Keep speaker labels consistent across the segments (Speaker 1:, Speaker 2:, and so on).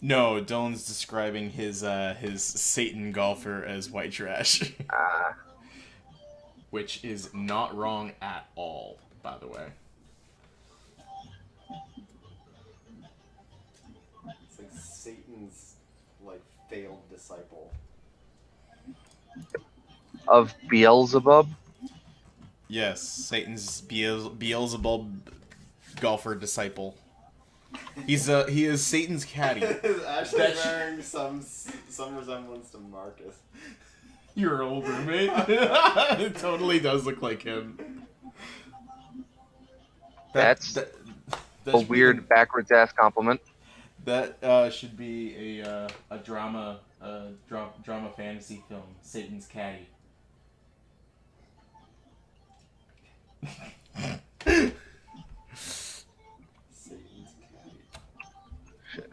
Speaker 1: No, Dylan's describing his Satan golfer as white trash,
Speaker 2: Ah,
Speaker 1: which is not wrong at all, by the way.
Speaker 3: It's like Satan's like failed disciple.
Speaker 2: of Beelzebub.
Speaker 1: Yes, Satan's Beelzebub golfer disciple. He is Satan's caddy.
Speaker 3: Is Ashley wearing some resemblance to Marcus?
Speaker 1: Your old roommate. It totally does look like him.
Speaker 2: That's
Speaker 1: that
Speaker 2: a
Speaker 1: should
Speaker 2: weird backwards ass compliment.
Speaker 1: That should be a drama drama fantasy film. Satan's caddy.
Speaker 3: Satan's caddy.
Speaker 2: Shit.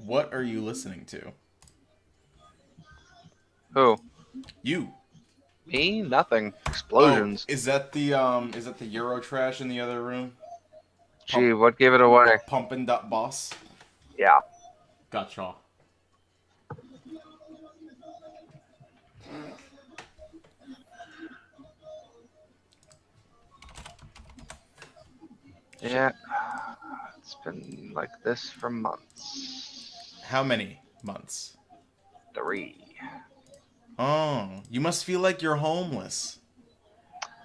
Speaker 1: What are you listening to?
Speaker 2: Who?
Speaker 1: You.
Speaker 2: Me? Nothing.
Speaker 1: Oh,
Speaker 2: Explosions.
Speaker 1: is that the Euro trash in the other room?
Speaker 2: Gee, what gave it away?
Speaker 1: Pumpin' that boss.
Speaker 2: Yeah.
Speaker 1: Gotcha.
Speaker 2: Yeah. It's been like this for months.
Speaker 1: How many months?
Speaker 2: 3.
Speaker 1: Oh, you must feel like you're homeless.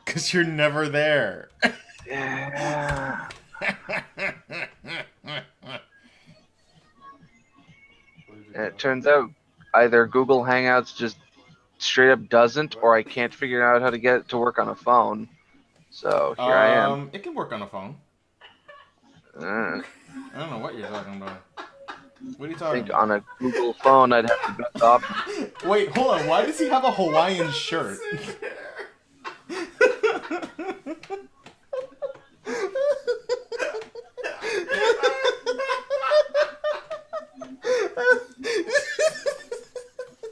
Speaker 1: Because you're never there.
Speaker 2: Yeah. And it turns out either Google Hangouts just straight up doesn't, or I can't figure out how to get it to work on a phone. So here I am.
Speaker 1: It can work on a phone.
Speaker 2: I
Speaker 1: I don't know what you're talking about. What are you talking
Speaker 2: think
Speaker 1: about?
Speaker 2: on a Google phone I'd have the best option.
Speaker 1: Wait, hold on. Why does he have a Hawaiian shirt?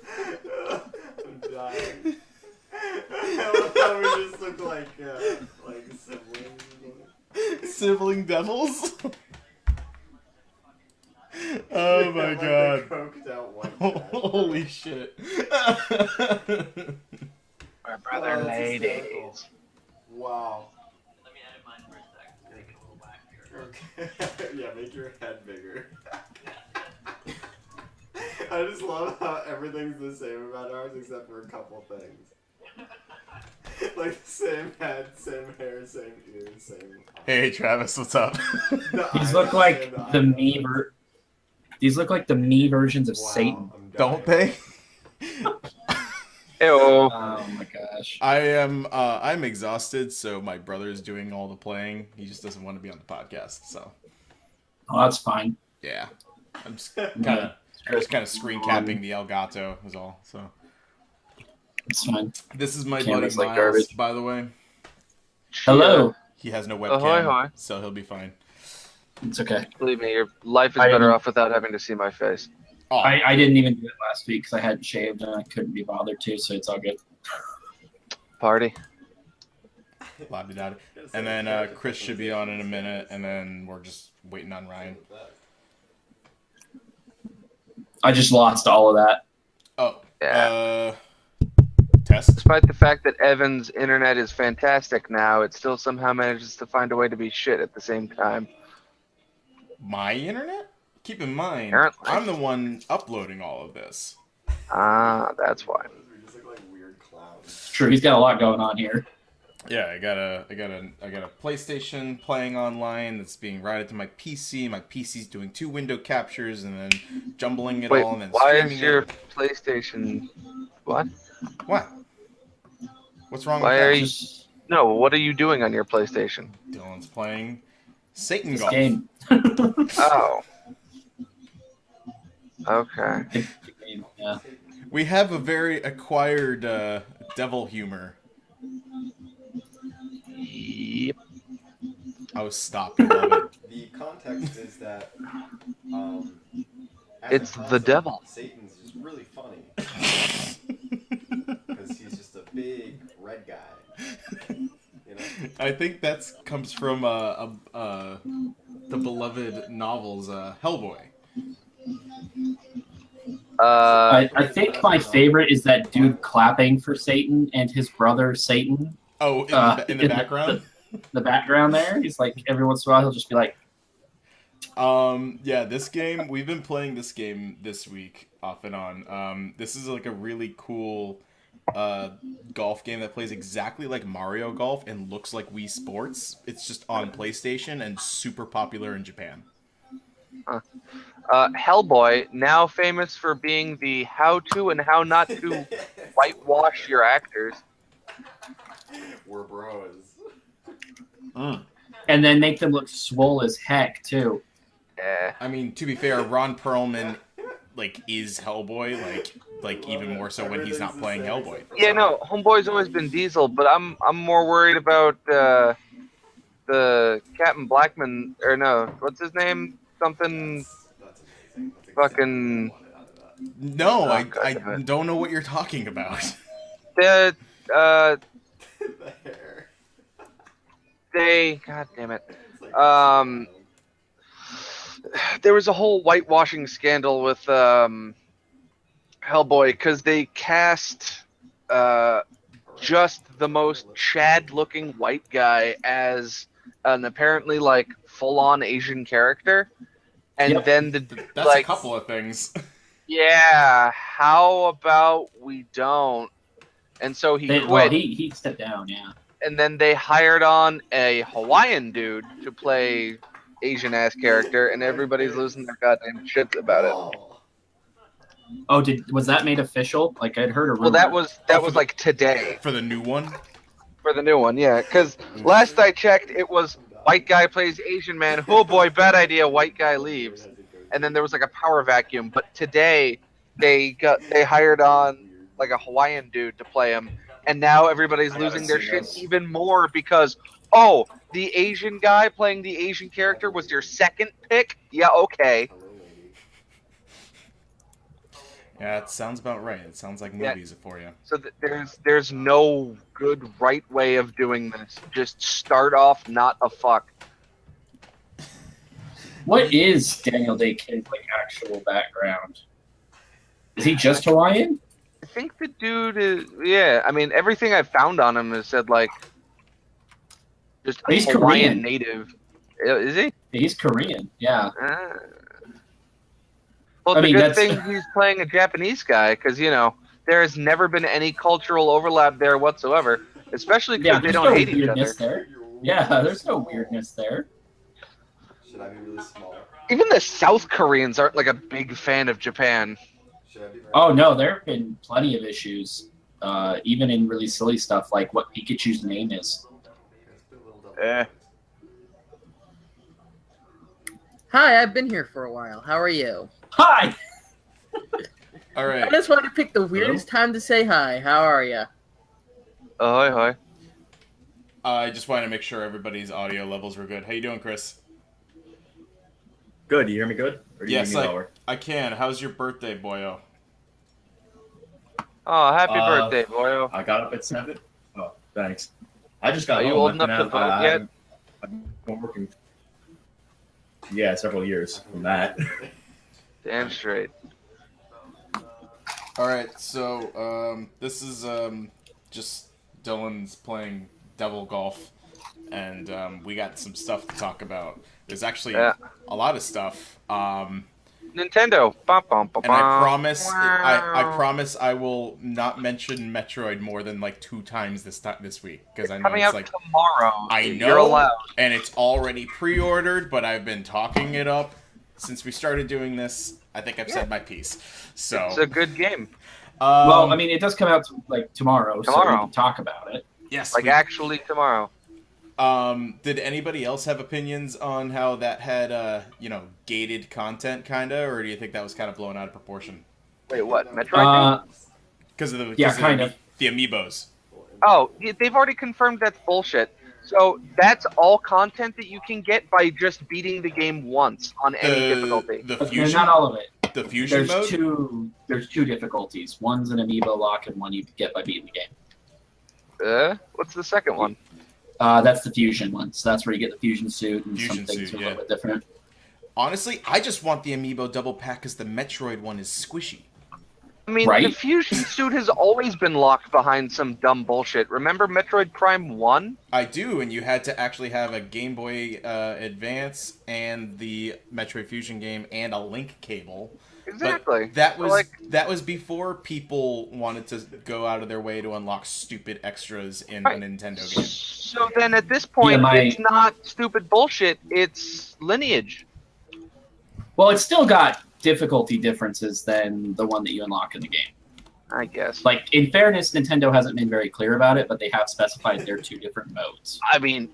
Speaker 3: I'm dying. I love how we just look like siblings.
Speaker 1: Sibling devils? Oh my
Speaker 3: Like
Speaker 1: god.
Speaker 3: the coked out white
Speaker 1: Holy shit.
Speaker 2: My brother
Speaker 3: that's
Speaker 2: ladies.
Speaker 3: hysterical. Wow.
Speaker 4: Let me edit mine for a sec. Make it a little wackier.
Speaker 3: Okay. Yeah, make your head bigger. I just love how everything's the same about ours except for a couple things. Like the same head, same hair, same ears, same.
Speaker 1: Hey Travis, what's up?
Speaker 5: These look like the me These look like the me versions of
Speaker 3: Wow,
Speaker 5: Satan.
Speaker 3: I'm dying.
Speaker 1: Don't they?
Speaker 2: Ew.
Speaker 5: Oh my gosh.
Speaker 1: I'm exhausted, so my brother's doing all the playing. He just doesn't want to be on the podcast, so
Speaker 5: Oh, that's fine.
Speaker 1: yeah. I'm just kind of screen capping the Elgato is all. So
Speaker 5: It's fine.
Speaker 1: this is my buddy
Speaker 5: Camera's
Speaker 1: Miles,
Speaker 5: like garbage.
Speaker 1: by the way.
Speaker 5: Hello.
Speaker 1: He has no webcam,
Speaker 2: Ahoy, hoy.
Speaker 1: so he'll be fine.
Speaker 5: It's okay.
Speaker 2: Believe me, your life is
Speaker 5: I
Speaker 2: better
Speaker 5: didn't-
Speaker 2: off without having to see my face.
Speaker 1: Oh,
Speaker 5: I didn't even do it last week because I hadn't shaved and I couldn't be bothered to, so it's all good.
Speaker 2: Party.
Speaker 1: la-di-da-di. And then Chris should be on in a minute, and then we're just waiting on Ryan.
Speaker 5: I just lost all of that.
Speaker 1: Oh,
Speaker 2: Yeah.
Speaker 1: Test.
Speaker 2: Despite the fact that Evan's internet is fantastic now, it still somehow manages to find a way to be shit at the same time.
Speaker 1: My internet? Keep in mind,
Speaker 2: Apparently.
Speaker 1: I'm the one uploading all of this.
Speaker 2: Ah, that's why.
Speaker 3: We just look like weird clowns.
Speaker 5: True, he's got a lot going on here.
Speaker 1: Yeah, I got a PlayStation playing online that's being routed to my PC. My PC's doing 2 window captures and then jumbling it
Speaker 2: Wait,
Speaker 1: all and then
Speaker 2: why
Speaker 1: streaming
Speaker 2: is your
Speaker 1: it.
Speaker 2: PlayStation? What?
Speaker 1: What? What's wrong
Speaker 2: Why
Speaker 1: with
Speaker 2: are
Speaker 1: that?
Speaker 2: you? No, what are you doing on your PlayStation?
Speaker 1: Dylan's playing Satan
Speaker 5: This
Speaker 1: Golf.
Speaker 5: game.
Speaker 2: Oh. Okay.
Speaker 5: Yeah.
Speaker 1: We have a very acquired devil humor.
Speaker 2: Yep.
Speaker 1: Oh, stop! I love it.
Speaker 3: The context is that as
Speaker 2: It's
Speaker 3: a
Speaker 2: the
Speaker 3: concept,
Speaker 2: devil.
Speaker 3: Satan's just really funny because he's just a big red guy. You know?
Speaker 1: I think that comes from the beloved novels Hellboy.
Speaker 5: I think my favorite is that dude clapping for Satan and his brother Satan.
Speaker 1: Oh, in the background?
Speaker 5: The background there. He's like, every once in a while, he'll just be like,
Speaker 1: yeah, this game, we've been playing this game this week, off and on. This is like a really cool golf game that plays exactly like Mario Golf and looks like Wii Sports. It's just on PlayStation and super popular in Japan.
Speaker 2: Hellboy, now famous for being the how to and how not to whitewash your actors.
Speaker 3: We're bros.
Speaker 5: and then make them look swole as heck too.
Speaker 2: Yeah.
Speaker 1: I mean, to be fair, Ron Perlman like is Hellboy, like even more so when he's not playing Hellboy.
Speaker 2: Yeah, no, Homeboy's always been Diesel, but I'm more worried about the Captain Blackman, or no, what's his name? Something.
Speaker 3: That's amazing. That's
Speaker 2: Fucking-
Speaker 3: what I wanted out of that.
Speaker 1: No,
Speaker 2: Oh,
Speaker 1: I
Speaker 2: God.
Speaker 1: don't know what you're talking about.
Speaker 2: The
Speaker 3: The hair.
Speaker 2: God damn it.
Speaker 3: It's like,
Speaker 2: There was a whole whitewashing scandal with Hellboy because they cast just the most Chad-looking white guy as an apparently like full-on Asian character, and
Speaker 5: Yep.
Speaker 2: then
Speaker 1: That's
Speaker 2: like,
Speaker 1: a couple of things.
Speaker 2: yeah, how about we don't? And so he quit.
Speaker 5: Well, he stepped down. Yeah.
Speaker 2: And then they hired on a Hawaiian dude to play Asian ass character, and everybody's losing their goddamn shit about it.
Speaker 3: oh.
Speaker 5: Oh, was that made official? Like I'd heard a rumor.
Speaker 2: Well, that was
Speaker 1: for
Speaker 2: like today
Speaker 1: For the new one?
Speaker 2: for the new one, yeah. Because last I checked, it was white guy plays Asian man. Oh boy, bad idea. White guy leaves, and then there was like a power vacuum. But today they hired on like a Hawaiian dude to play him, and now everybody's
Speaker 5: I gotta
Speaker 2: losing their
Speaker 5: see
Speaker 2: shit
Speaker 5: this.
Speaker 2: even more because the Asian guy playing the Asian character was your second pick. Yeah, okay.
Speaker 3: Hello, lady.
Speaker 1: Yeah, it sounds about right. It sounds like
Speaker 2: Yeah.
Speaker 1: movies for you.
Speaker 2: So there's no good right way of doing this. Just start off not a fuck.
Speaker 5: What is Daniel Day-Kim's like actual background? Is he just Hawaiian?
Speaker 2: I think the dude is, yeah. I mean, everything I found on him has said like just
Speaker 5: He's
Speaker 2: Hawaiian
Speaker 5: Korean.
Speaker 2: native. Is he?
Speaker 5: He's Korean. Yeah.
Speaker 2: Well,
Speaker 5: I
Speaker 2: it's
Speaker 5: mean,
Speaker 2: a good
Speaker 5: that's-
Speaker 2: thing he's playing a Japanese guy because there has never been any cultural overlap there whatsoever. Especially because
Speaker 5: Yeah.
Speaker 2: they
Speaker 5: There's
Speaker 2: don't
Speaker 5: no
Speaker 2: hate each
Speaker 5: weirdness
Speaker 2: other.
Speaker 5: there. Yeah. There's no weirdness there.
Speaker 3: Should I be really small?
Speaker 2: Even the South Koreans aren't like a big fan of Japan.
Speaker 3: Should I be very
Speaker 5: Oh no, there have been plenty of issues, even in really silly stuff like what Pikachu's name is.
Speaker 3: Let's put a little double
Speaker 2: Eh.
Speaker 3: points.
Speaker 6: Hi, I've been here for a while. How are you?
Speaker 5: Hi.
Speaker 1: All
Speaker 6: I
Speaker 1: right.
Speaker 6: just wanted to pick the weirdest time to say hi. How are you?
Speaker 2: Ahoy, hoy.
Speaker 1: I just wanted to make sure everybody's audio levels were good. How you doing, Chris?
Speaker 7: Good. You hear me good? Or do you
Speaker 1: Yes,
Speaker 7: hear me lower?
Speaker 1: I can. How's your birthday, boyo?
Speaker 2: Oh, happy
Speaker 7: Uh,
Speaker 2: birthday, boyo.
Speaker 7: I got up at 7. Oh, thanks. I just got
Speaker 2: Are you
Speaker 7: home.
Speaker 2: old
Speaker 7: I've
Speaker 2: enough
Speaker 7: been
Speaker 2: to
Speaker 7: out-
Speaker 2: vote
Speaker 7: I-
Speaker 2: yet?
Speaker 7: I've been working. Yeah, several years from that.
Speaker 2: Damn straight.
Speaker 1: All right. So this is just Dylan's playing Devil Golf, and we got some stuff to talk about. There's actually
Speaker 2: Yeah.
Speaker 1: a lot of stuff.
Speaker 2: Nintendo. Bum, bum, bum,
Speaker 1: And I
Speaker 2: bum.
Speaker 1: promise, I
Speaker 2: Wow.
Speaker 1: promise, I will not mention Metroid more than like 2 times this week because I know
Speaker 2: Coming
Speaker 1: it's
Speaker 2: out
Speaker 1: like
Speaker 2: tomorrow.
Speaker 1: I
Speaker 2: You're
Speaker 1: know,
Speaker 2: allowed.
Speaker 1: and it's already pre-ordered, but I've been talking it up since we started doing this. I think I've said my piece. So
Speaker 2: It's a good game.
Speaker 5: Well, I mean, it does come out like tomorrow, so we
Speaker 2: Tomorrow.
Speaker 5: can talk about it.
Speaker 1: yes.
Speaker 2: Like, actually tomorrow.
Speaker 1: Did anybody else have opinions on how that had gated content kinda, or do you think that was kind of blown out of proportion
Speaker 2: Wait, what? Metroid game?
Speaker 1: because of the
Speaker 5: Yeah, kind of.
Speaker 1: the amiibos?
Speaker 2: Oh, they've already confirmed that's bullshit. So that's all content that you can get by just beating the game once on any difficulty.
Speaker 1: The
Speaker 5: But
Speaker 1: fusion,
Speaker 5: not all of it.
Speaker 1: the fusion
Speaker 5: There's
Speaker 1: mode.
Speaker 5: there's two difficulties. One's an amiibo lock, and one you get by beating the game.
Speaker 2: What's the second one?
Speaker 5: That's the fusion one. So that's where you get the fusion suit, and
Speaker 1: Fusion
Speaker 5: some things
Speaker 1: suit,
Speaker 5: are a
Speaker 1: yeah.
Speaker 5: little bit different.
Speaker 1: Honestly, I just want the amiibo double pack because the Metroid one is squishy.
Speaker 2: I mean,
Speaker 5: Right?
Speaker 2: the fusion suit has always been locked behind some dumb bullshit. Remember Metroid Prime 1?
Speaker 1: I do, and you had to actually have a Game Boy Advance and the Metroid Fusion game and a link cable.
Speaker 2: Exactly.
Speaker 1: But that
Speaker 2: So,
Speaker 1: was
Speaker 2: like,
Speaker 1: that was before people wanted to go out of their way to unlock stupid extras in a
Speaker 2: Right.
Speaker 1: Nintendo game.
Speaker 2: so then at this point, it's not stupid bullshit, it's lineage.
Speaker 5: Well, it's still got difficulty differences than the one that you unlock in the game.
Speaker 2: I guess.
Speaker 5: Like, in fairness, Nintendo hasn't been very clear about it, but they have specified their two different modes.
Speaker 2: I mean,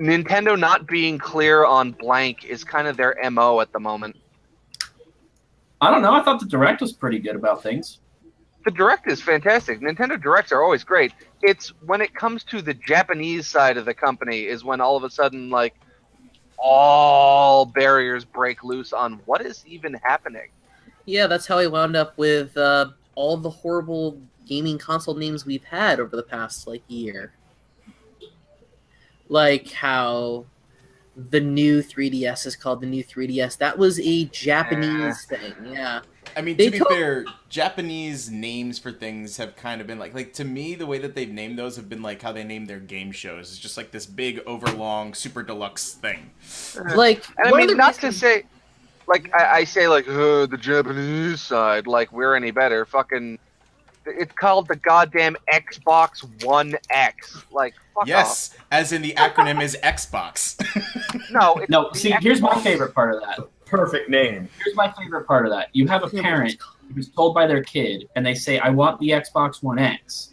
Speaker 2: Nintendo not being clear on blank is kind of their MO at the moment.
Speaker 5: I don't know. I thought the Direct was pretty good about things.
Speaker 2: The Direct is fantastic. Nintendo Directs are always great. It's when it comes to the Japanese side of the company is when all of a sudden, like, all barriers break loose on what is even happening.
Speaker 6: Yeah, that's how I wound up with all the horrible gaming console names we've had over the past year. Like how the new 3DS is called the new 3DS. That was a Japanese thing. Yeah.
Speaker 1: I mean,
Speaker 6: They
Speaker 1: to be
Speaker 6: told-
Speaker 1: fair, Japanese names for things have kind of been like to me, the way that they've named those have been like how they name their game shows. It's just like this big, overlong, super deluxe thing.
Speaker 6: Like,
Speaker 2: And I
Speaker 6: one of
Speaker 2: mean,
Speaker 6: the
Speaker 2: not to
Speaker 6: reasons-
Speaker 2: say, like, I say, like, the Japanese side, like, we're any better. Fucking, it's called the goddamn Xbox One X. Like, fuck off.
Speaker 1: Yes, as in the acronym is Xbox.
Speaker 2: No, it's
Speaker 5: No,
Speaker 2: the
Speaker 5: see, here's my
Speaker 2: Xbox-
Speaker 5: favorite part of that.
Speaker 7: Perfect name.
Speaker 5: Here's my favorite part of that. You have a parent who's told by their kid, and they say, I want the Xbox One X.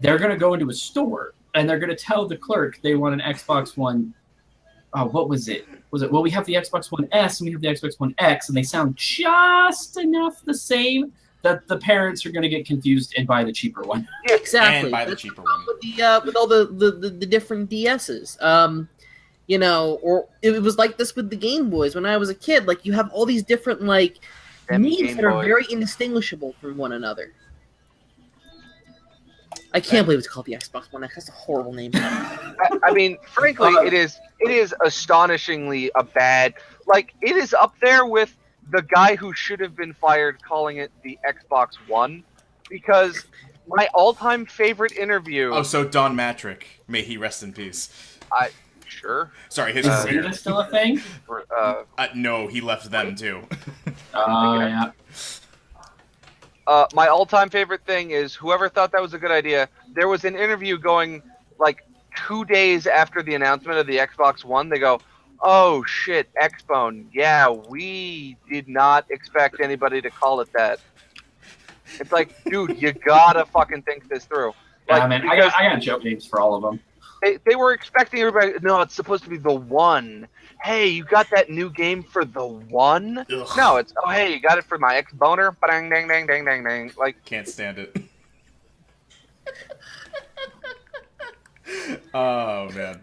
Speaker 5: They're going to go into a store, and they're going to tell the clerk they want an Xbox One. Oh, what was it? Well, we have the Xbox One S, and we have the Xbox One X, and they sound just enough the same that the parents are going to get confused and buy the cheaper one.
Speaker 6: Yeah, exactly.
Speaker 1: And buy the
Speaker 6: That's
Speaker 1: cheaper
Speaker 6: problem
Speaker 1: one.
Speaker 6: with all the different DSs. Or it was like this with the Game Boys when I was a kid. Like, you have all these different
Speaker 2: Them
Speaker 6: names
Speaker 2: Game
Speaker 6: that are
Speaker 2: Boys.
Speaker 6: very indistinguishable from one another. I can't believe it's called the Xbox One X. That's a horrible name.
Speaker 2: I mean, frankly, it is astonishingly a bad. Like, it is up there with the guy who should have been fired calling it the Xbox One, because my all-time favorite interview.
Speaker 1: Oh, so Don Matrick, may he rest in peace.
Speaker 2: Sure.
Speaker 1: Sorry, his
Speaker 5: Is
Speaker 1: career.
Speaker 5: Zeta still a thing?
Speaker 1: No, he left them too.
Speaker 5: Oh, yeah.
Speaker 2: My all-time favorite thing is whoever thought that was a good idea. There was an interview going like 2 days after the announcement of the Xbox One. They go, "Oh shit, Xbone. Yeah, we did not expect anybody to call it that." It's like, dude, you gotta fucking think this through.
Speaker 5: Yeah,
Speaker 2: Like,
Speaker 5: man,
Speaker 2: because
Speaker 5: I got joke names for all of them.
Speaker 2: they were expecting everybody. No, it's supposed to be the One. Hey, you got that new game for the One?
Speaker 1: Ugh.
Speaker 2: No, it's hey, you got it for my Xboner. Bang, dang, dang, dang, dang, dang. Like,
Speaker 1: Can't stand it. Oh man.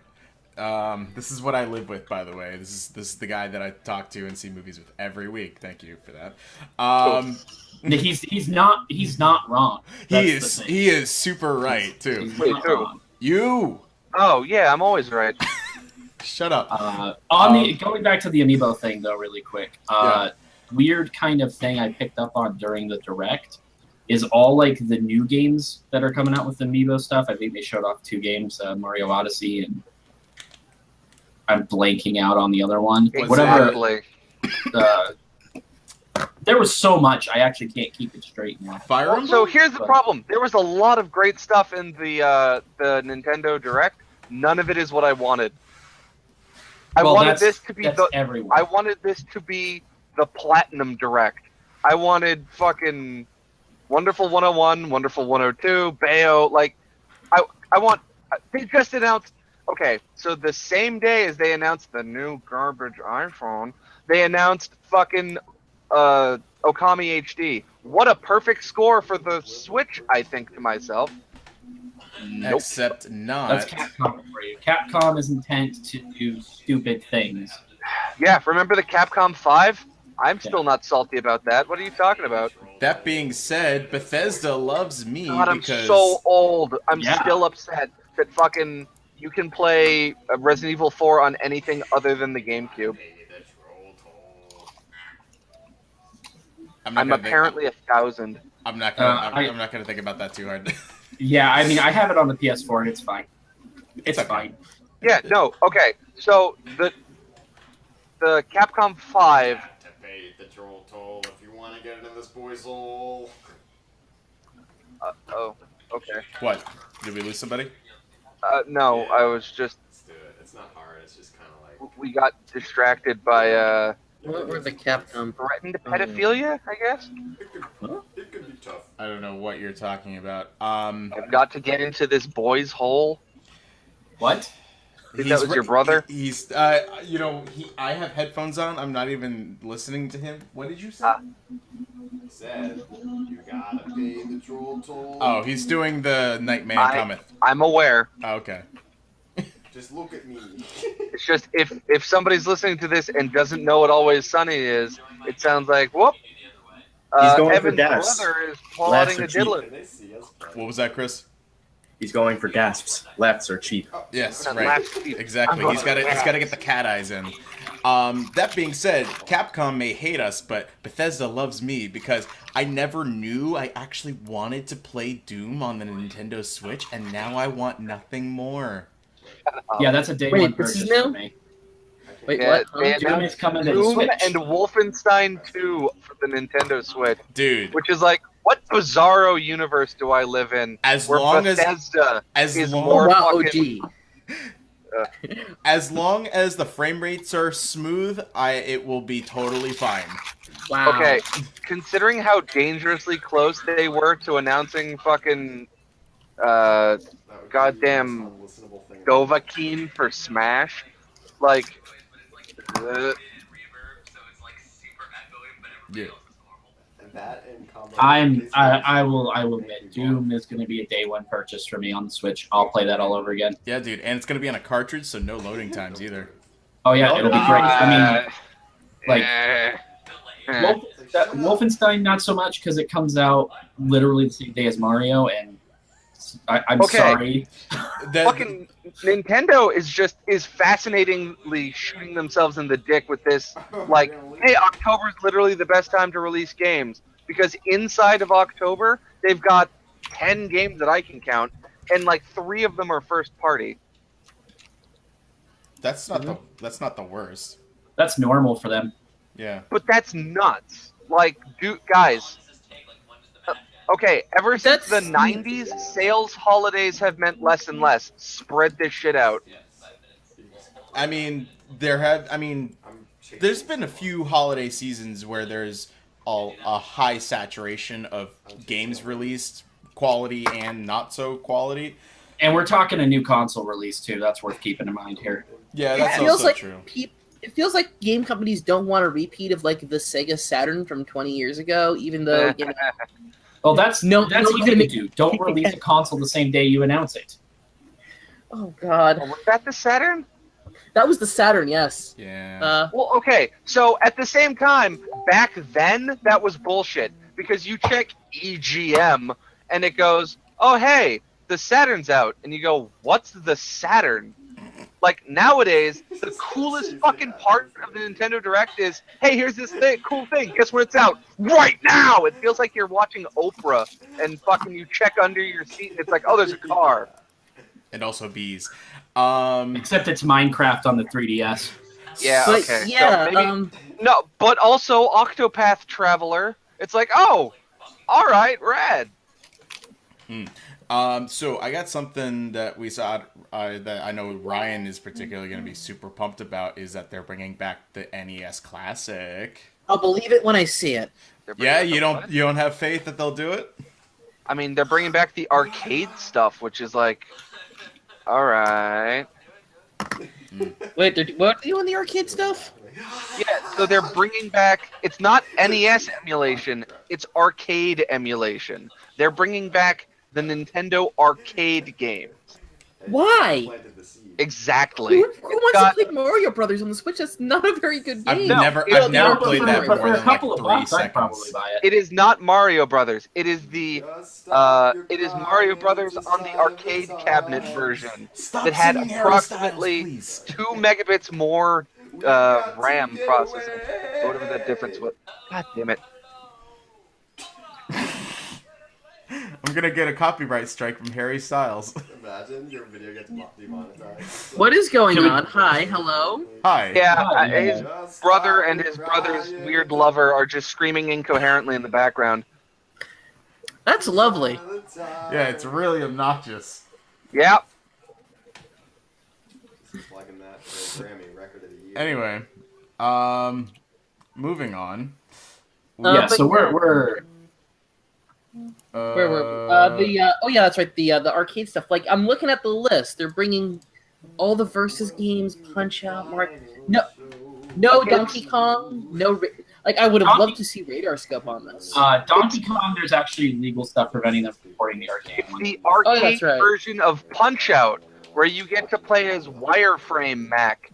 Speaker 1: This is what I live with, by the way. This is the guy that I talk to and see movies with every week. Thank you for that.
Speaker 5: He's not wrong. That's the thing.
Speaker 1: He is super right too.
Speaker 5: He's
Speaker 2: Wait,
Speaker 5: not
Speaker 2: who?
Speaker 5: wrong.
Speaker 1: You
Speaker 2: oh yeah, I'm always right.
Speaker 1: shut up.
Speaker 5: Going back to the amiibo thing though, really quick.
Speaker 1: Yeah.
Speaker 5: Weird kind of thing I picked up on during the direct is all like the new games that are coming out with amiibo stuff. I think they showed off 2 games, Mario Odyssey, and I'm blanking out on the other one.
Speaker 1: What's
Speaker 5: Whatever.
Speaker 2: Exactly.
Speaker 5: There was so much, I actually can't keep it straight now.
Speaker 1: Fire Emblem?
Speaker 2: So here's the problem. There was a lot of great stuff in the Nintendo Direct. None of it is what I wanted. I wanted this to be
Speaker 5: everyone.
Speaker 2: I wanted this to be the Platinum Direct. I wanted fucking Wonderful 101, Wonderful 102, Bayo. Like, I want. They just announced. Okay, so the same day as they announced the new garbage iPhone, they announced fucking Okami HD. What a perfect score for the Switch, I think to myself. Nope.
Speaker 1: Except not.
Speaker 5: That's Capcom for you. Capcom is intent to do stupid things.
Speaker 2: Yeah, remember the Capcom 5? I'm still not salty about that. What are you talking about?
Speaker 1: That being said, Bethesda loves me
Speaker 2: God, I'm
Speaker 1: because
Speaker 2: so old. I'm still upset that fucking you can play Resident Evil 4 on anything other than the GameCube. I'm apparently 1,000.
Speaker 1: I'm not gonna think about that too hard.
Speaker 5: Yeah, I mean, I have it on the PS4 and it's fine. It's
Speaker 1: okay.
Speaker 5: fine.
Speaker 2: Yeah, no, okay. So the Capcom 5.
Speaker 3: To pay the troll toll if you want to get into this boy's hole.
Speaker 2: Oh, okay.
Speaker 1: What? Did we lose somebody?
Speaker 2: No, I was just.
Speaker 3: Let's do it. It's not hard. It's just kind of like.
Speaker 2: We got distracted by
Speaker 6: What were the Capcom?
Speaker 2: threatened pedophilia, I guess.
Speaker 3: It could be tough.
Speaker 1: I don't know what you're talking about.
Speaker 2: I've got to get into this boy's hole.
Speaker 5: What?
Speaker 2: Think that was your brother?
Speaker 1: He's, I have headphones on. I'm not even listening to him. What did you say?
Speaker 3: He said, you gotta pay the troll toll.
Speaker 1: Oh, he's doing the Nightman Cometh.
Speaker 2: I'm aware.
Speaker 1: Oh, okay.
Speaker 3: Just look at me.
Speaker 2: It's just if somebody's listening to this and doesn't know what Always Sunny is, it sounds like whoop.
Speaker 7: He's going
Speaker 2: Evan's
Speaker 7: for gas.
Speaker 2: brother is
Speaker 7: Laughs
Speaker 2: plotting
Speaker 7: are
Speaker 2: a
Speaker 7: cheap.
Speaker 2: diddler.
Speaker 3: They see us.
Speaker 1: What was that, Chris?
Speaker 7: He's going for gasps. Laughs are cheap.
Speaker 1: Yes,
Speaker 2: That
Speaker 1: right.
Speaker 2: last piece.
Speaker 1: Exactly.
Speaker 2: I'm
Speaker 1: He's got to
Speaker 2: gonna
Speaker 1: get the cat eyes in. That being said, Capcom may hate us, but Bethesda loves me because I never knew I actually wanted to play Doom on the Nintendo Switch, and now I want nothing more.
Speaker 5: Yeah, that's a day
Speaker 6: Wait,
Speaker 5: one
Speaker 6: this is
Speaker 5: purchase
Speaker 6: new?
Speaker 5: for me.
Speaker 6: Wait,
Speaker 2: Yeah,
Speaker 6: what?
Speaker 2: they
Speaker 6: Huh?
Speaker 5: Doom is coming to the
Speaker 2: Doom
Speaker 5: Switch.
Speaker 2: and Wolfenstein 2 for the Nintendo Switch,
Speaker 1: Dude,
Speaker 2: which is like, what bizarro universe do I live in?
Speaker 1: as
Speaker 2: where
Speaker 1: long
Speaker 2: Bethesda
Speaker 1: as
Speaker 2: is
Speaker 1: long,
Speaker 2: more
Speaker 6: Wow,
Speaker 2: fucking.
Speaker 6: OG.
Speaker 1: as long as the frame rates are smooth, it will be totally fine.
Speaker 6: Wow.
Speaker 2: Okay, considering how dangerously close they were to announcing fucking
Speaker 3: That would be
Speaker 2: goddamn
Speaker 3: the most unlistenable thing.
Speaker 2: Dovahkiin for Smash, like.
Speaker 1: Yeah.
Speaker 3: And that in combo.
Speaker 5: I will admit, Doom is going to be a day one purchase for me on the Switch. I'll play that all over again.
Speaker 1: Yeah, dude, and it's gonna be on a cartridge, so no loading times either.
Speaker 5: Oh yeah, it'll be great. I mean, like
Speaker 2: eh.
Speaker 5: Wolfenstein, not so much because it comes out literally the same day as Mario, and I'm
Speaker 2: Okay.
Speaker 5: sorry.
Speaker 2: Fucking Nintendo is fascinatingly shooting themselves in the dick with this. Like, hey, October's literally the best time to release games because inside of October they've got 10 games that I can count, and like 3 of them are first party.
Speaker 1: That's not the worst.
Speaker 5: That's normal for them.
Speaker 1: Yeah.
Speaker 2: But that's nuts. Like, dude, guys. Okay, ever since the
Speaker 6: That's-
Speaker 2: 90s, sales holidays have meant less and less. Spread this shit out.
Speaker 1: I mean, there's been a few holiday seasons where there's a high saturation of games released, quality and not so quality.
Speaker 5: And we're talking a new console release too. That's worth keeping in mind here.
Speaker 1: Yeah, that's
Speaker 6: It feels
Speaker 1: also
Speaker 6: like
Speaker 1: true.
Speaker 6: it feels like game companies don't want a repeat of like the Sega Saturn from 20 years ago, even though you know,
Speaker 5: Well, that's
Speaker 6: No,
Speaker 5: that's
Speaker 6: no,
Speaker 5: easy to
Speaker 6: no.
Speaker 5: do. Don't release a console the same day you announce it.
Speaker 6: oh god,
Speaker 2: Was that the Saturn?
Speaker 6: that was the Saturn, yes.
Speaker 1: Yeah.
Speaker 2: Well, okay. So at the same time, back then, that was bullshit. Because you check EGM, and it goes, oh, hey, the Saturn's out. And you go, what's the Saturn? Like, nowadays, the coolest fucking part of the Nintendo Direct is, hey, here's this cool thing. Guess when it's out? Right now! It feels like you're watching Oprah, and fucking you check under your seat, and it's like, oh, there's a car.
Speaker 1: And also bees.
Speaker 5: Except it's Minecraft on the 3DS.
Speaker 2: Yeah,
Speaker 6: But
Speaker 2: okay.
Speaker 6: yeah,
Speaker 2: So maybe, no, but also Octopath Traveler. It's like, oh, all right, rad.
Speaker 1: So I got something that we saw that I know Ryan is particularly going to be super pumped about is that they're bringing back the NES Classic.
Speaker 6: I'll believe it when I see it.
Speaker 2: They're bringing
Speaker 1: Yeah,
Speaker 2: back the what?
Speaker 1: you don't have faith that they'll do it?
Speaker 2: I mean, they're bringing back the arcade stuff, which is like, all right.
Speaker 6: Wait, what are they doing the arcade stuff?
Speaker 2: Yeah, so they're bringing back. It's not NES emulation; it's arcade emulation. They're bringing back the Nintendo arcade games.
Speaker 6: Why?
Speaker 3: Planted the seed.
Speaker 2: Exactly.
Speaker 6: Who
Speaker 2: It's
Speaker 6: wants
Speaker 2: got-
Speaker 6: to play Mario Brothers on the Switch? That's not a very good
Speaker 1: I've
Speaker 6: game.
Speaker 1: never
Speaker 2: it's
Speaker 1: I've never
Speaker 2: not,
Speaker 1: played that
Speaker 5: but
Speaker 1: more
Speaker 5: for a
Speaker 1: than like
Speaker 5: couple of
Speaker 1: 3
Speaker 5: bucks, I'd
Speaker 1: seconds.
Speaker 5: probably buy it.
Speaker 2: It is not Mario Brothers. It is the
Speaker 3: Just stop your
Speaker 2: it is
Speaker 3: crying,
Speaker 2: Mario Brothers
Speaker 3: just
Speaker 2: on the
Speaker 3: sigh
Speaker 2: arcade
Speaker 3: besides.
Speaker 2: cabinet version
Speaker 1: Stop
Speaker 2: that had
Speaker 1: singing Harry Styles,
Speaker 2: approximately
Speaker 1: please.
Speaker 2: 2 megabits more
Speaker 3: We got to
Speaker 2: RAM
Speaker 3: get
Speaker 2: processing.
Speaker 3: away.
Speaker 2: So whatever that difference was. God damn it.
Speaker 1: I'm going to get a copyright strike from Harry Styles.
Speaker 3: Imagine your video gets demonetized.
Speaker 6: What is going
Speaker 5: Can we-
Speaker 6: on? Hi, hello.
Speaker 1: Hi.
Speaker 2: Yeah,
Speaker 5: Oh,
Speaker 2: his
Speaker 3: Just
Speaker 2: brother
Speaker 3: stop
Speaker 2: and
Speaker 3: your
Speaker 2: his brother's
Speaker 3: crying,
Speaker 2: weird
Speaker 3: just
Speaker 2: lover are just screaming incoherently in the background.
Speaker 6: That's lovely.
Speaker 3: all the time.
Speaker 1: Yeah, it's really obnoxious.
Speaker 2: Yep.
Speaker 3: This is plugging that for a Grammy record of the year.
Speaker 1: Anyway, moving on.
Speaker 5: Yeah,
Speaker 6: but
Speaker 5: so we're
Speaker 6: Where were we? Oh yeah, that's right. The arcade stuff. Like I'm looking at the list. They're bringing all the versus games, Punch Out, Mark. No Donkey Kong. Like I would have loved to see Radar Scope on this.
Speaker 5: Donkey Kong. There's actually legal stuff preventing them from porting the arcade
Speaker 2: It's
Speaker 5: one.
Speaker 2: the arcade
Speaker 6: that's right.
Speaker 2: version of Punch Out, where you get to play as Wireframe Mac.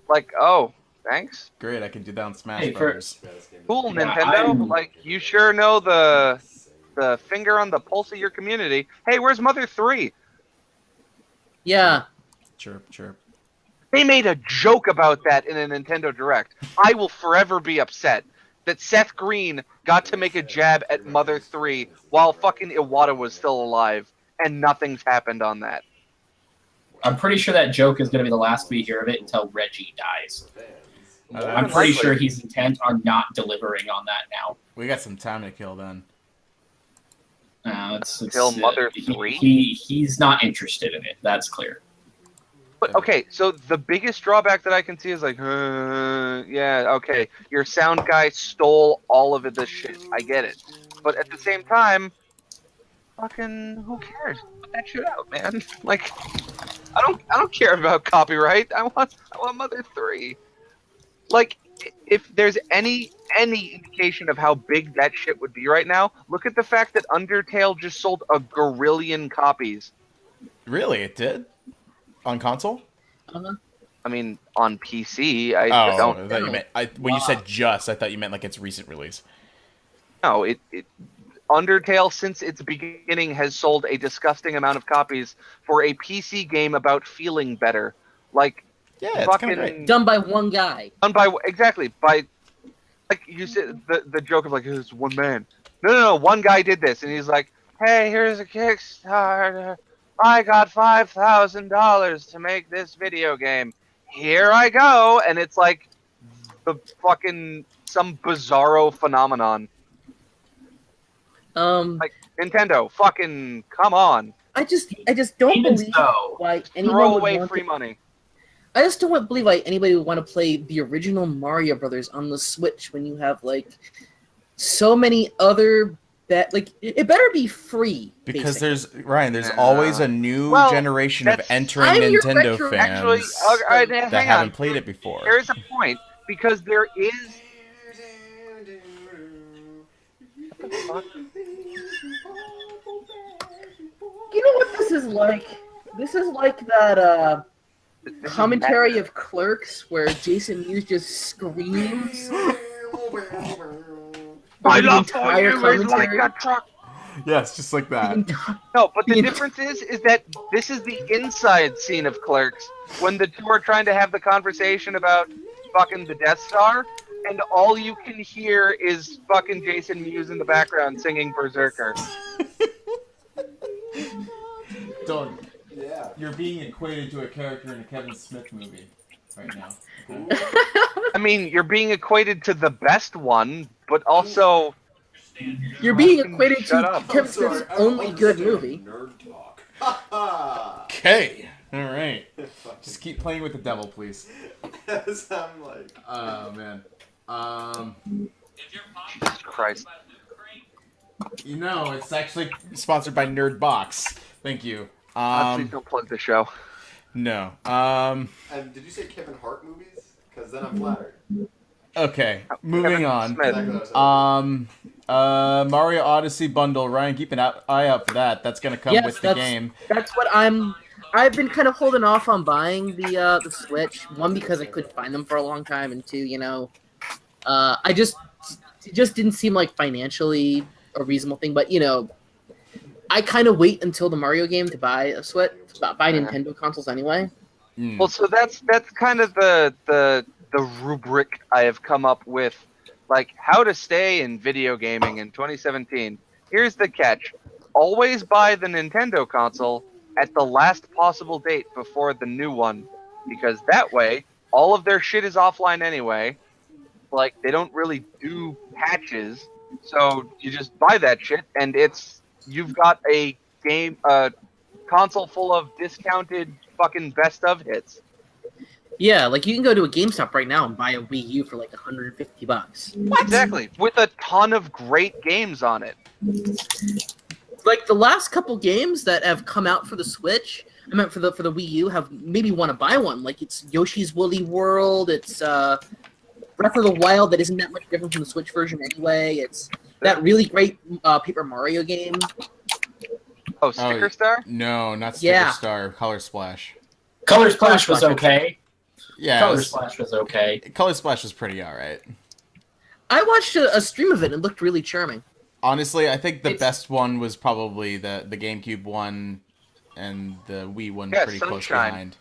Speaker 2: Like, oh, thanks.
Speaker 1: Great, I can do that on Smash
Speaker 5: Hey, for-
Speaker 1: Brothers.
Speaker 2: Cool,
Speaker 5: Yeah,
Speaker 2: Nintendo.
Speaker 5: I'm-
Speaker 2: Like, you sure know the finger on the pulse of your community. Hey, where's Mother 3?
Speaker 6: Yeah.
Speaker 1: Chirp, chirp.
Speaker 2: They made a joke about that in a Nintendo Direct. I will forever be upset that Seth Green got to make a jab at Mother 3 while fucking Iwata was still alive, and nothing's happened on that.
Speaker 5: I'm pretty sure that joke is going to be the last we hear of it until Reggie dies. I'm pretty sure he's intent on not delivering on that now.
Speaker 1: We got some time to kill then.
Speaker 5: It's
Speaker 2: Mother 3?
Speaker 5: He's not interested in it. That's clear.
Speaker 2: But okay, so the biggest drawback that I can see is like, yeah, okay, your sound guy stole all of this shit. I get it, but at the same time, fucking, who cares? Put that shit out, man. Like, I don't care about copyright. I want Mother 3. Like, if there's any indication of how big that shit would be right now, look at the fact that Undertale just sold 1 gazillion copies.
Speaker 1: Really, it did? On console?
Speaker 2: I mean, on PC, I
Speaker 1: Oh,
Speaker 2: don't
Speaker 1: I thought you meant. When you said just, I thought you meant like its recent release.
Speaker 2: know. It Undertale, since its beginning, has sold a disgusting amount of copies for a PC game about feeling better. Like,
Speaker 1: Yeah, it's kind
Speaker 2: fucking
Speaker 1: of great.
Speaker 6: Done by one guy.
Speaker 2: done by like you said, the joke of like, it's one man. No, one guy did this, and he's like, hey, here's a Kickstarter. I got $5,000 to make this video game. Here I go, and it's like the fucking some bizarro phenomenon. Like, Nintendo, fucking come on,
Speaker 6: I just don't
Speaker 5: Even
Speaker 6: believe
Speaker 5: so,
Speaker 6: why anyone
Speaker 2: throw
Speaker 6: would
Speaker 2: away
Speaker 6: want
Speaker 2: free
Speaker 6: to,
Speaker 2: money.
Speaker 6: I just don't believe why anybody would want to play the original Mario Brothers on the Switch when you have like so many other like it better be free.
Speaker 1: Because
Speaker 6: basically.
Speaker 1: there's always a new
Speaker 2: Well,
Speaker 1: generation of
Speaker 2: that's-
Speaker 1: entering
Speaker 6: I'm your
Speaker 1: Nintendo
Speaker 6: retro-
Speaker 1: fans
Speaker 2: Actually,
Speaker 1: that
Speaker 2: hang
Speaker 1: haven't
Speaker 2: on.
Speaker 1: played it before.
Speaker 2: There's a point because there is.
Speaker 6: You know what this is like? This is like that commentary of Clerks where Jason Mewes just screams.
Speaker 2: I
Speaker 6: the
Speaker 2: love
Speaker 6: entire
Speaker 2: you is like
Speaker 6: commentary.
Speaker 2: a truck.
Speaker 1: Yes, just like that.
Speaker 2: No, but the
Speaker 6: The
Speaker 2: difference is that this is the inside scene of Clerks when the two are trying to have the conversation about fucking the Death Star, and all you can hear is fucking Jason Mewes in the background singing Berserker.
Speaker 1: Doug,
Speaker 3: Yeah.
Speaker 1: you're being equated to a character in a Kevin Smith movie. right now.
Speaker 2: I mean, you're being equated to the best one, but also
Speaker 6: You're being
Speaker 2: Fucking
Speaker 6: equated
Speaker 2: shut
Speaker 6: to
Speaker 2: up.
Speaker 6: Kevin Smith's only good movie.
Speaker 3: Nerd talk. Ha ha!
Speaker 1: Okay. All right. Just keep playing with the devil, please.
Speaker 3: Yes, I'm like.
Speaker 1: Oh man.
Speaker 2: Jesus Christ.
Speaker 1: You know, it's actually sponsored by Nerd Box. Thank you.
Speaker 2: Please don't plug the show.
Speaker 1: No.
Speaker 3: And did you say Kevin Hart movies? Because then I'm flattered.
Speaker 1: Okay. Moving on.
Speaker 2: Smith.
Speaker 3: Exactly what I was
Speaker 1: Mario Odyssey bundle. Ryan, keep an eye out for that. That's gonna come
Speaker 6: Yes,
Speaker 1: with the
Speaker 6: that's-
Speaker 1: game.
Speaker 6: That's what I've been kind of holding off on buying the Switch. One, because I couldn't find them for a long time, and two, it just didn't seem like financially a reasonable thing. But I kind of wait until the Mario game to buy a Switch, buy Nintendo consoles anyway.
Speaker 1: Mm.
Speaker 2: Well, so that's kind of the rubric I have come up with, like how to stay in video gaming in 2017. Here's the catch: always buy the Nintendo console at the last possible date before the new one, because that way all of their shit is offline anyway. Like they don't really do patches, so you just buy that shit, and you've got a console full of discounted fucking best of hits.
Speaker 6: Yeah, like you can go to a GameStop right now and buy a Wii U for like $150.
Speaker 2: Exactly, with a ton of great games on it.
Speaker 6: Like the last couple games that have come out for the Switch, I meant for the Wii U, have made me want to buy one. Like it's Yoshi's Woolly World, it's Breath of the Wild that isn't that much different from the Switch version anyway. It's that really great Paper Mario game.
Speaker 2: Oh, Sticker Star?
Speaker 1: No, not Sticker
Speaker 6: Yeah.
Speaker 1: Star. Color Splash.
Speaker 5: Color Splash was okay.
Speaker 1: Yeah.
Speaker 5: Color Splash was okay.
Speaker 1: Color Splash was pretty alright.
Speaker 6: I watched a stream of it and it looked really charming.
Speaker 1: Honestly, I think the
Speaker 5: It's-
Speaker 1: best one was probably the GameCube one and the Wii one
Speaker 2: Yeah,
Speaker 1: pretty close
Speaker 2: Sunshine.
Speaker 1: behind.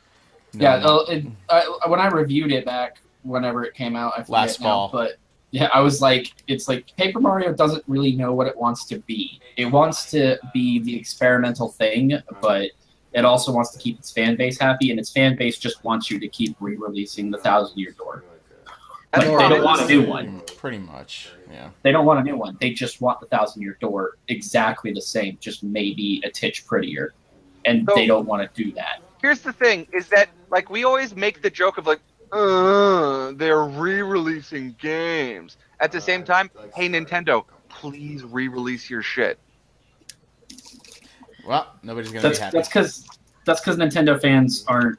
Speaker 5: Yeah,
Speaker 1: not-
Speaker 5: when I reviewed it back whenever it came out, I forget
Speaker 1: Last
Speaker 5: now,
Speaker 1: fall.
Speaker 5: but yeah, I was like, it's like Paper Mario doesn't really know what it wants to be. It wants to be the experimental thing, but it also wants to keep its fan base happy, and its fan base just wants you to keep re-releasing the Thousand Year Door. Like,
Speaker 2: That's
Speaker 5: they
Speaker 2: probably
Speaker 5: don't want a
Speaker 2: the
Speaker 5: new
Speaker 2: same.
Speaker 5: one.
Speaker 1: Pretty much, yeah.
Speaker 5: They don't want a new one. They just want the Thousand Year Door exactly the same, just maybe a titch prettier. And
Speaker 2: So-
Speaker 5: they don't want to do that.
Speaker 2: Here's the thing: is that like we always make the joke of like, they're re-releasing games. At the same time, hey Nintendo, please re-release your shit.
Speaker 1: Well, nobody's gonna be happy.
Speaker 5: That's because Nintendo fans are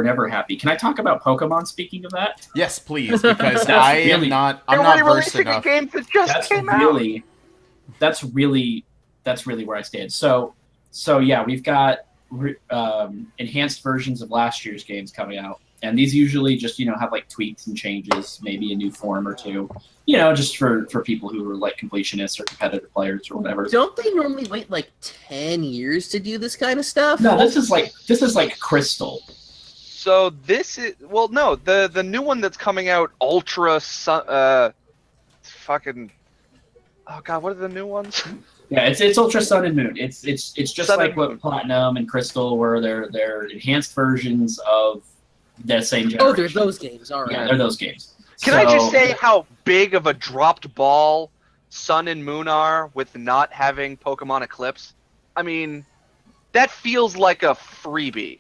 Speaker 5: never happy. Can I talk about Pokemon? Speaking of that,
Speaker 1: Yes, please, because
Speaker 5: That's
Speaker 1: I am
Speaker 5: really-
Speaker 1: not.
Speaker 2: They're
Speaker 1: I'm not versed
Speaker 2: re-releasing a
Speaker 1: enough.
Speaker 2: game that just
Speaker 5: that's
Speaker 2: came out.
Speaker 5: really where I stand. So yeah, we've got enhanced versions of last year's games coming out, and these usually just have like tweaks and changes, maybe a new form or two, just for people who are like completionists or competitive players or whatever.
Speaker 6: Don't they normally wait like 10 years to do this kind of stuff?
Speaker 5: No, this is like Crystal.
Speaker 2: So this is no, the new one that's coming out, Ultra fucking. Oh god, what are the new ones?
Speaker 5: Yeah, it's Ultra Sun and Moon. It's just
Speaker 2: Sun
Speaker 5: like
Speaker 2: and
Speaker 5: what
Speaker 2: Moon.
Speaker 5: Platinum and Crystal were. They're enhanced versions of the same generation.
Speaker 6: Oh, there's those games. All right.
Speaker 5: Yeah, they're those games.
Speaker 2: Can I just say how big of a dropped ball Sun and Moon are with not having Pokemon Eclipse? I mean, that feels like a freebie.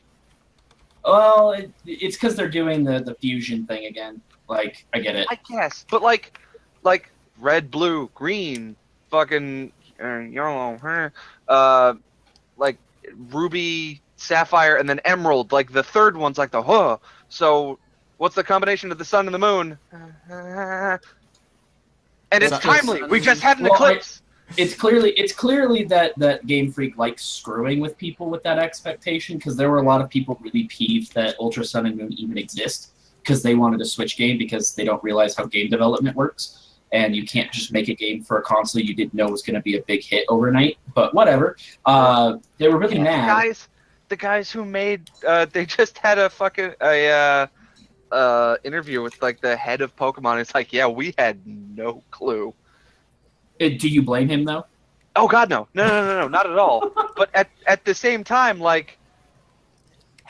Speaker 5: Well, it's because they're doing the fusion thing again. Like, I get it.
Speaker 2: I guess, but like red, blue, green, fucking yellow, like ruby, sapphire, and then emerald. Like the third one's like the So what's the combination of the sun and the moon? And it's
Speaker 1: Sun-
Speaker 2: timely. We just had an
Speaker 5: Well,
Speaker 2: eclipse.
Speaker 5: It's clearly that Game Freak likes screwing with people with that expectation, because there were a lot of people really peeved that Ultra Sun and Moon even exist, because they wanted to switch game because they don't realize how game development works. And you can't just make a game for a console you didn't know was going to be a big hit overnight. But whatever. They were really mad.
Speaker 2: The guys who made they just had a fucking interview with like the head of Pokemon. It's like, yeah, we had no clue.
Speaker 5: Do you blame him though?
Speaker 2: Oh god, no, not at all. But at the same time, like,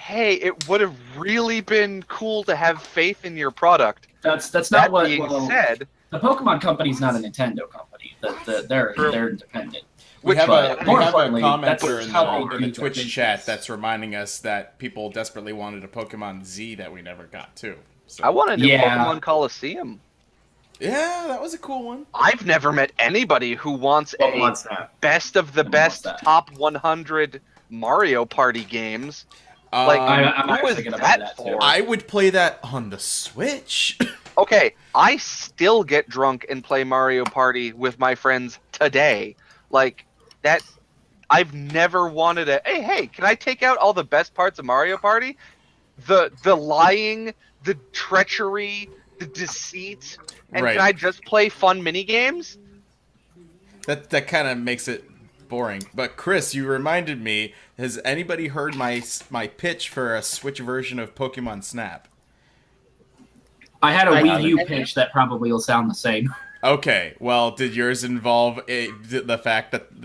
Speaker 2: hey, it would have really been cool to have faith in your product.
Speaker 5: That's
Speaker 2: That
Speaker 5: not what.
Speaker 2: being
Speaker 5: Well,
Speaker 2: said,
Speaker 5: the Pokemon company's not a Nintendo company. They're independent.
Speaker 1: We have
Speaker 5: But
Speaker 1: a
Speaker 5: more
Speaker 1: we have a
Speaker 5: importantly, that's
Speaker 1: commenter in
Speaker 5: how they
Speaker 1: the
Speaker 5: do their
Speaker 1: Twitch
Speaker 5: business.
Speaker 1: chat that's reminding us that people desperately wanted a Pokemon Z that we never got too. So.
Speaker 2: I want a new
Speaker 5: Yeah.
Speaker 2: Pokemon Coliseum.
Speaker 1: Yeah, that was a cool one.
Speaker 2: I've never met anybody who wants
Speaker 7: Pokemon
Speaker 2: a
Speaker 7: Snap.
Speaker 2: best of the
Speaker 5: Who
Speaker 2: best
Speaker 5: wants that?
Speaker 2: top 100 Mario Party games.
Speaker 1: Um,
Speaker 5: I'm
Speaker 2: Who
Speaker 5: actually
Speaker 2: is
Speaker 5: gonna buy
Speaker 2: that
Speaker 5: that too.
Speaker 2: for?
Speaker 1: I would play that on the Switch.
Speaker 2: Okay, I still get drunk and play Mario Party with my friends today. Like that, I've never wanted a. Hey, can I take out all the best parts of Mario Party? The lying, the treachery, the deceit, and
Speaker 1: Right.
Speaker 2: can I just play fun mini games?
Speaker 1: That kind of makes it boring. But Chris, you reminded me. Has anybody heard my pitch for a Switch version of Pokemon Snap?
Speaker 5: I had a
Speaker 6: I
Speaker 5: Wii
Speaker 6: haven't.
Speaker 5: U pitch that probably will sound the same.
Speaker 1: Okay, well, did yours involve the fact that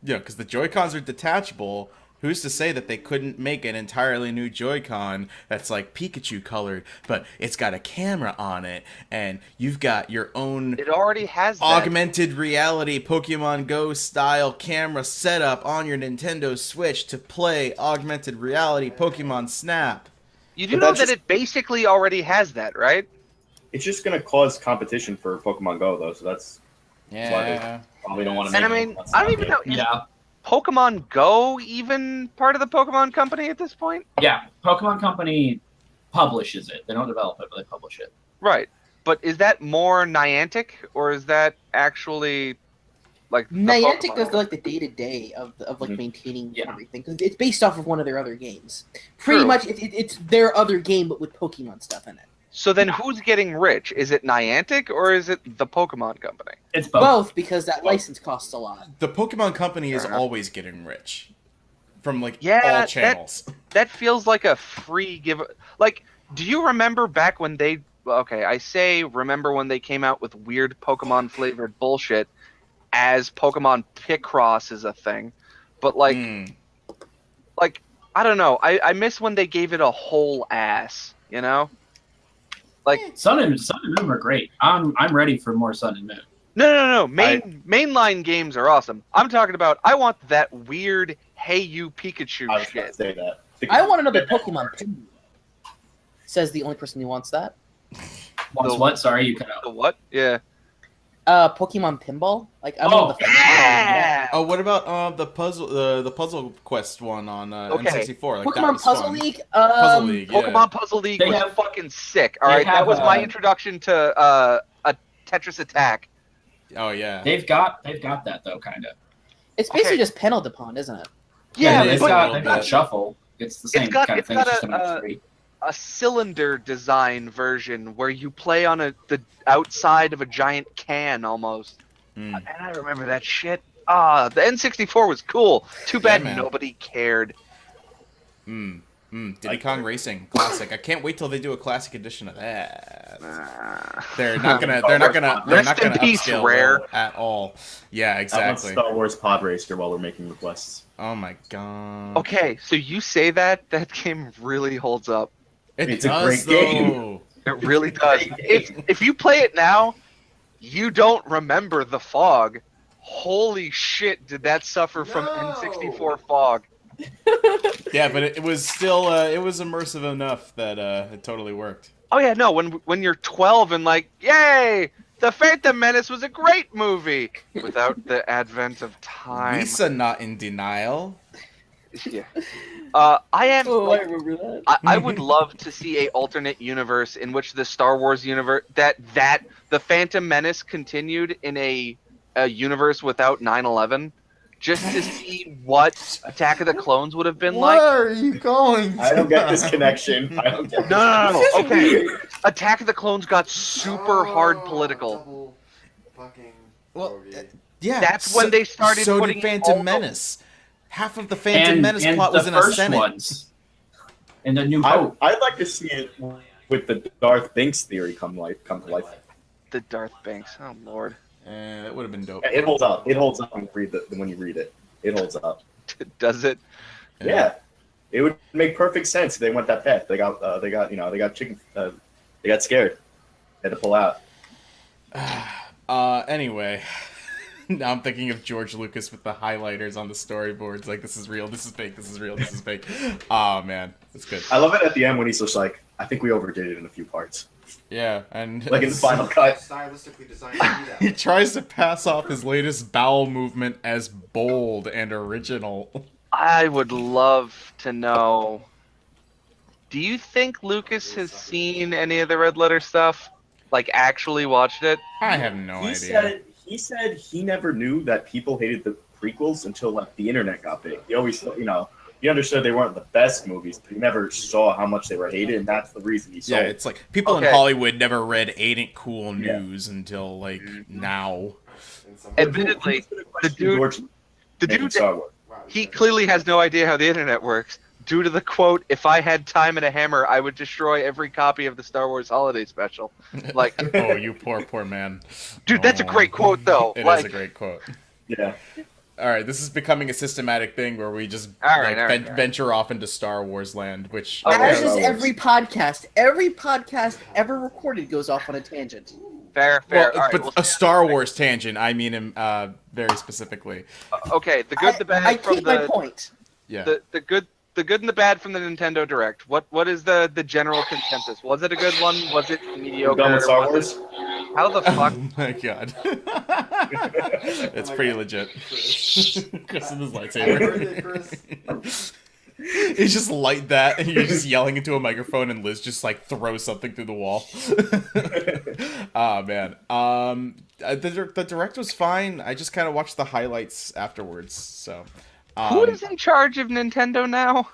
Speaker 1: because the Joy-Cons are detachable? Who's to say that they couldn't make an entirely new Joy-Con that's like Pikachu colored, but it's got a camera on it, and you've got your own
Speaker 2: It already has that.
Speaker 1: augmented reality Pokemon Go style camera setup on your Nintendo Switch to play augmented reality Pokemon Snap.
Speaker 2: You do
Speaker 7: But
Speaker 2: know
Speaker 7: that's
Speaker 2: that
Speaker 7: just-
Speaker 2: it basically already has that, right?
Speaker 7: It's just going to cause competition for Pokemon Go, though, so that's why
Speaker 1: Yeah.
Speaker 7: they probably don't want to
Speaker 2: And
Speaker 7: make
Speaker 2: I
Speaker 7: it.
Speaker 2: mean,
Speaker 7: That's
Speaker 2: I don't
Speaker 7: not
Speaker 2: even
Speaker 7: it.
Speaker 2: know. Is
Speaker 5: Yeah,
Speaker 2: Pokemon Go even part of the Pokemon Company at this point?
Speaker 5: yeah. Pokemon Company publishes it. They don't develop it, but they publish it.
Speaker 2: Right. But is that more Niantic, or is that actually like the
Speaker 6: Niantic
Speaker 2: Pokemon?
Speaker 6: does like the day to day of like
Speaker 7: Mhm.
Speaker 6: maintaining
Speaker 5: Yeah.
Speaker 6: everything because it's based off of one of their other games. Pretty
Speaker 2: True.
Speaker 6: much, it's their other game but with Pokemon stuff in it.
Speaker 2: So then who's getting rich? Is it Niantic or is it the Pokemon Company?
Speaker 5: It's both.
Speaker 6: Both because that license costs a lot.
Speaker 1: The Pokemon Company is
Speaker 2: Fair enough.
Speaker 1: always getting rich from like
Speaker 2: Yeah,
Speaker 1: all
Speaker 2: that-
Speaker 1: channels.
Speaker 2: That feels like a free give. Like, do you remember back when they? Okay, I say remember when they came out with weird Pokemon flavored bullshit, as Pokemon Picross is a thing, but like I don't know. I miss when they gave it a whole ass. You know? Like
Speaker 5: Sun and Moon are great. I'm ready for more Sun and Moon.
Speaker 2: no. Mainline games are awesome. I'm talking about. I want that weird Hey You Pikachu
Speaker 7: I was going to
Speaker 2: shit.
Speaker 7: say that.
Speaker 6: I want another Pokemon Pinball. Says the only person who wants that.
Speaker 5: Once
Speaker 2: The-
Speaker 5: what? Sorry, you cut out.
Speaker 2: The what? Yeah.
Speaker 6: Pokemon Pinball. Like I don't know the
Speaker 2: Yeah.
Speaker 1: Oh, what about the Puzzle Quest one on
Speaker 2: Okay.
Speaker 1: N64? Like, that
Speaker 6: Pokemon
Speaker 1: was
Speaker 6: Puzzle
Speaker 1: fun.
Speaker 6: League.
Speaker 1: Puzzle League, yeah.
Speaker 2: Pokemon Puzzle League
Speaker 5: They
Speaker 2: was
Speaker 5: have-
Speaker 2: fucking sick. All
Speaker 5: they
Speaker 2: right, that
Speaker 5: have,
Speaker 2: was my
Speaker 5: uh,
Speaker 2: introduction to a Tetris Attack.
Speaker 1: Oh yeah.
Speaker 5: They've got that though, kind of.
Speaker 6: It's basically
Speaker 2: Okay.
Speaker 6: just Panel Depon, isn't it?
Speaker 2: Yeah,
Speaker 1: it is
Speaker 5: they've
Speaker 1: a
Speaker 5: got
Speaker 1: little bit.
Speaker 5: Shuffle. It's the same
Speaker 2: got-
Speaker 5: kind
Speaker 2: it's
Speaker 5: of thing. It's
Speaker 2: got
Speaker 5: just
Speaker 2: a,
Speaker 5: on X3.
Speaker 2: a cylinder design version where you play on the outside of a giant can almost.
Speaker 1: Mm.
Speaker 2: And I remember that shit. The N64 was cool. Too bad
Speaker 1: man.
Speaker 2: nobody cared.
Speaker 1: Diddy Kong Racing classic. I can't wait till they do a classic edition of that.
Speaker 2: Ah.
Speaker 1: They're not gonna
Speaker 2: Rest in peace,
Speaker 1: upscale
Speaker 2: Rare.
Speaker 1: low at all. Yeah,
Speaker 7: I want
Speaker 1: exactly.
Speaker 7: Star Wars Pod Racer while we're making requests.
Speaker 1: Oh my god.
Speaker 2: Okay, so you say that game really holds up.
Speaker 1: It
Speaker 7: It's a
Speaker 1: does,
Speaker 7: great game.
Speaker 1: though.
Speaker 2: It really does. If you play it now, you don't remember the fog. Holy shit, did that suffer from
Speaker 3: No.
Speaker 2: N64 fog?
Speaker 1: Yeah, but it was still it was immersive enough that it totally worked.
Speaker 2: Oh yeah, no, when you're 12 and like, yay, The Phantom Menace was a great movie without the advent of time.
Speaker 1: Lisa not in denial.
Speaker 2: Yeah. I am.
Speaker 6: I remember that.
Speaker 2: I would love to see a alternate universe in which the Star Wars universe that the Phantom Menace continued in a universe without 9/11, just to see what Attack of the Clones would have been like.
Speaker 1: are you going?
Speaker 7: I don't get this connection. I don't get this
Speaker 2: No. Okay, Attack of the Clones got super hard political.
Speaker 3: Double fucking
Speaker 1: Well,
Speaker 3: bogey.
Speaker 1: Yeah,
Speaker 2: That's when they started
Speaker 1: So
Speaker 2: putting
Speaker 1: did
Speaker 2: in
Speaker 1: Phantom
Speaker 2: all the-
Speaker 1: Menace. Half of the Phantom Menace
Speaker 5: and
Speaker 1: plot
Speaker 5: the
Speaker 1: was in a
Speaker 5: first
Speaker 1: Senate.
Speaker 5: ones. And the New Hope.
Speaker 7: I'd like to see it with the Darth Binks theory come to life.
Speaker 2: The Darth Banks. Oh lord,
Speaker 1: That would have been dope.
Speaker 7: It holds up. It holds up when you read it. It holds up.
Speaker 2: does it?
Speaker 7: Yeah. It would make perfect sense. They went that path. They got chicken. They got scared. They had to pull out.
Speaker 1: Anyway, now I'm thinking of George Lucas with the highlighters on the storyboards. Like, this is real, this is fake, this is real, this is fake. Oh man, that's good.
Speaker 7: I love it at the end when he's just like, I think we overdid it in a few parts.
Speaker 1: Yeah, and
Speaker 7: like in the final cut.
Speaker 3: Stylistically designed to do that.
Speaker 1: he tries to pass off his latest bowel movement as bold and original.
Speaker 2: I would love to know. Do you think Lucas has seen any of the Red Letter stuff? Like, actually watched it?
Speaker 1: I have no idea.
Speaker 7: He said he never knew that people hated the prequels until like the internet got big. He always, he understood they weren't the best movies, but he never saw how much they were hated, and that's the reason he saw.
Speaker 1: Yeah, it's like people in Hollywood never read Ain't Cool News until like now.
Speaker 2: Admittedly, the dude, he clearly has no idea how the internet works. Due to the quote, "If I had time and a hammer, I would destroy every copy of the Star Wars Holiday Special." Like,
Speaker 1: oh, you poor man.
Speaker 2: Dude, that's a great quote, though.
Speaker 1: It is a great quote.
Speaker 7: Yeah.
Speaker 1: All right, this is becoming a systematic thing where we just venture off into Star Wars land, which
Speaker 6: as is every podcast. Every podcast ever recorded goes off on a tangent.
Speaker 2: Fair.
Speaker 1: Well, but a Star Wars tangent, I mean him very specifically.
Speaker 2: Okay, the good, the bad.
Speaker 6: I keep my point.
Speaker 2: Yeah. The good and the bad from the Nintendo Direct. What is the general consensus? Was it a good one? Was it mediocre?
Speaker 7: Done with Star Wars?
Speaker 2: How the fuck?
Speaker 1: Oh my god. It's pretty legit. Chris and his lightsaber. He's just light that, and you're just yelling into a microphone, and Liz just like throws something through the wall. Oh man. The Direct was fine. I just kind of watched the highlights afterwards. So.
Speaker 2: Who is in charge of Nintendo now?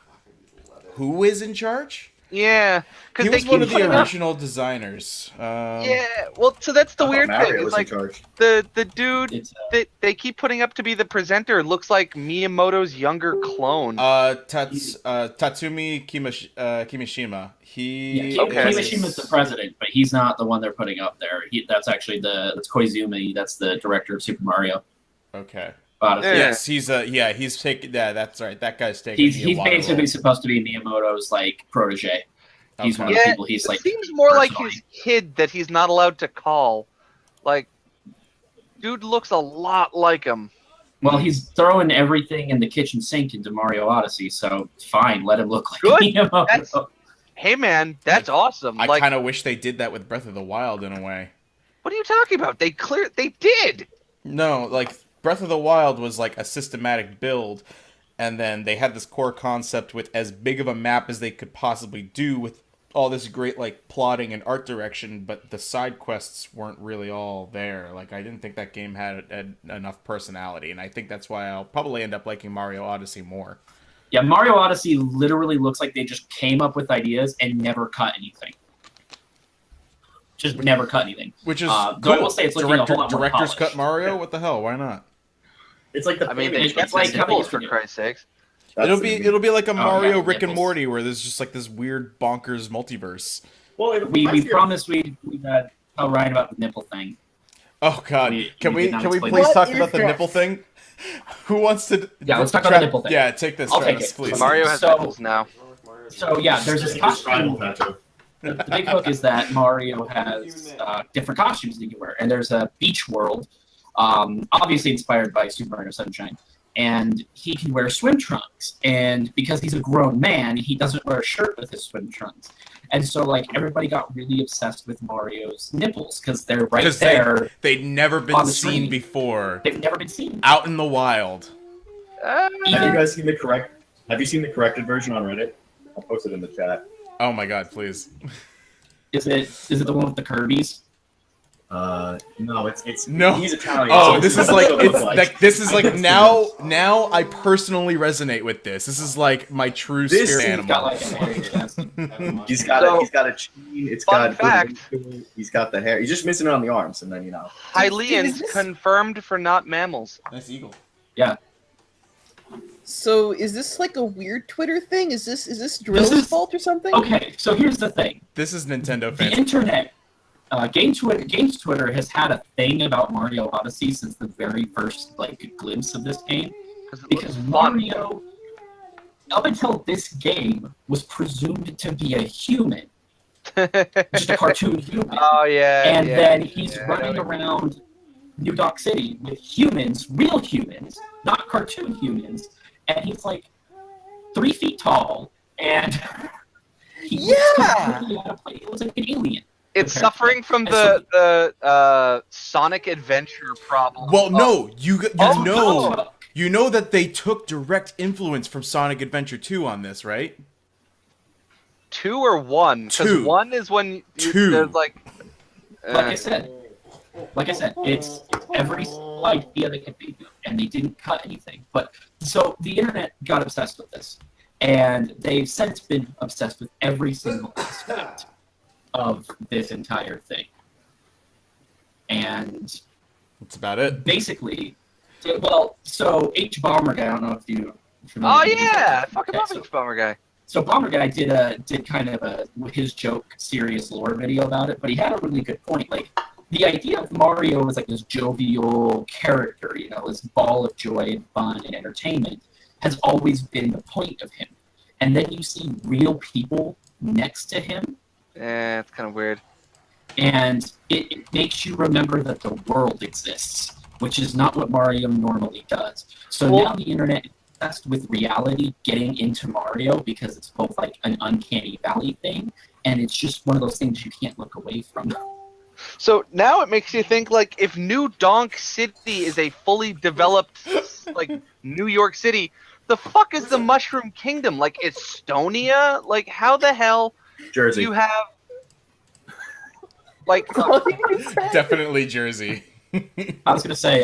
Speaker 1: Who is in charge?
Speaker 2: Yeah,
Speaker 1: because he was one of the original designers.
Speaker 2: Yeah, well, so that's the weird thing. It's like the dude that they keep putting up to be the presenter looks like Miyamoto's younger clone.
Speaker 1: Tatsumi Kimishima.
Speaker 5: Kimishima's the president, but he's not the one they're putting up there. That's actually that's Koizumi. That's the director of Super Mario.
Speaker 1: Okay.
Speaker 5: Yes,
Speaker 1: he's taking. Yeah, that's right. That guy's taking.
Speaker 5: He's basically supposed to be Miyamoto's like protege. He's one of the people. He's like.
Speaker 2: It seems more like his kid that he's not allowed to call. Like, dude looks a lot like him.
Speaker 5: Well, he's throwing everything in the kitchen sink into Mario Odyssey, so fine, let him look like Miyamoto.
Speaker 2: Hey man, that's awesome.
Speaker 1: I kind of wish they did that with Breath of the Wild in a way.
Speaker 2: What are you talking about? They did.
Speaker 1: No, like. Breath of the Wild was like a systematic build, and then they had this core concept with as big of a map as they could possibly do with all this great like plotting and art direction, but the side quests weren't really all there. Like, I didn't think that game had enough personality, and I think that's why I'll probably end up liking Mario Odyssey more.
Speaker 5: Yeah, Mario Odyssey literally looks like they just came up with ideas and never cut anything. Just never cut anything.
Speaker 1: Which is
Speaker 5: cool. I will say it's looking a whole lot more
Speaker 1: Director's
Speaker 5: polished.
Speaker 1: Cut Mario? What the hell? Why not?
Speaker 7: It's like the.
Speaker 2: I mean, it's like Pebbles, for Christ's sakes.
Speaker 1: It'll be like a Mario Rick and Morty where there's just like this weird bonkers multiverse.
Speaker 5: Well, we promised we'd tell Ryan about the nipple thing.
Speaker 1: Oh god, can we please talk about the nipple thing? Who wants to?
Speaker 5: Yeah, let's talk about the nipple thing.
Speaker 1: Yeah, take this, Travis, please.
Speaker 2: Mario has nipples now.
Speaker 5: So yeah, there's this costume. The big hook is that Mario has different costumes that you can wear, and there's a beach world. Obviously inspired by Super Mario Sunshine, and he can wear swim trunks. And because he's a grown man, he doesn't wear a shirt with his swim trunks. And so, like, everybody got really obsessed with Mario's nipples because they're right there.
Speaker 1: They'd never been seen before.
Speaker 5: They've never been seen
Speaker 1: out in the wild.
Speaker 7: Have you guys seen the corrected version on Reddit? I'll post it in the chat.
Speaker 1: Oh my god, please.
Speaker 5: Is it the one with the Kirby's?
Speaker 7: No, it's
Speaker 1: no.
Speaker 7: He's Italian.
Speaker 1: Oh,
Speaker 7: so
Speaker 1: this is like now I personally resonate with this. This is like my true spirit animal.
Speaker 7: He's got a chin. It's got fact. He's got the hair. He's just missing it on the arms, and then
Speaker 2: Hylians confirmed for not mammals.
Speaker 1: Nice eagle.
Speaker 5: Yeah.
Speaker 6: So is this like a weird Twitter thing? Is this Drill's fault or something?
Speaker 5: Okay, so here's the thing.
Speaker 1: This is Nintendo fans.
Speaker 5: The internet. Games Twitter has had a thing about Mario Odyssey since the very first glimpse of this game, because Mario up until this game, was presumed to be a human, just a cartoon human.
Speaker 2: Oh yeah.
Speaker 5: And
Speaker 2: yeah,
Speaker 5: then he's
Speaker 2: yeah,
Speaker 5: running around New York City with humans, real humans, not cartoon humans, and he's like 3 feet tall, and he looks completely out of place. It was like an alien.
Speaker 2: It's
Speaker 5: Okay.
Speaker 2: suffering from the Sonic Adventure problem.
Speaker 1: Well, no, you
Speaker 2: Oh,
Speaker 1: know,
Speaker 2: no.
Speaker 1: you know that they took direct influence from Sonic Adventure 2 on this, right?
Speaker 2: 2 or 1? Because
Speaker 1: 2.
Speaker 2: 1 is when there's like.
Speaker 5: Like I said, it's every single idea they could think of, and they didn't cut anything. But so the internet got obsessed with this, and they've since been obsessed with every single aspect of this entire thing. And
Speaker 1: That's about it.
Speaker 5: basically, well, so H Bomber Guy, I don't know if you.
Speaker 2: Oh yeah, I fucking love
Speaker 5: so,
Speaker 2: H Bomber Guy.
Speaker 5: So Bomber Guy did kind of his joke serious lore video about it, but he had a really good point. Like, the idea of Mario as like this jovial character, you know, this ball of joy and fun and entertainment, has always been the point of him. And then you see real people next to him,
Speaker 2: It's kind of weird.
Speaker 5: and it makes you remember that the world exists, which is not what Mario normally does. So now the internet is obsessed with reality getting into Mario because it's both like an uncanny valley thing, and it's just one of those things you can't look away from.
Speaker 2: So now it makes you think, like, if New Donk City is a fully developed, like, New York City, the fuck is the Mushroom Kingdom? Like, Estonia? Like, how the hell
Speaker 7: Jersey.
Speaker 2: do you have, like,
Speaker 1: Definitely Jersey.
Speaker 5: I was gonna say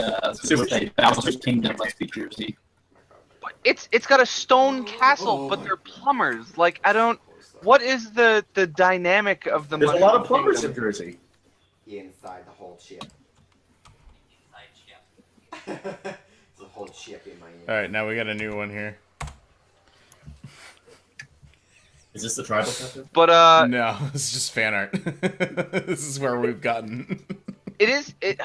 Speaker 5: Bowser's Kingdom must be Jersey.
Speaker 2: it's got a stone castle, but they're plumbers. Like, I don't. What is the dynamic of the?
Speaker 7: There's a
Speaker 2: Mushroom
Speaker 7: lot of plumbers
Speaker 2: Kingdom?
Speaker 7: in Jersey.
Speaker 3: Inside the whole chip.
Speaker 4: Inside chip.
Speaker 3: There's a whole chip in my ear.
Speaker 1: All right, now we got a new one here.
Speaker 7: Is this the tribal custom?
Speaker 2: But
Speaker 1: No, this is just fan art. This is where we've gotten.
Speaker 2: it is it.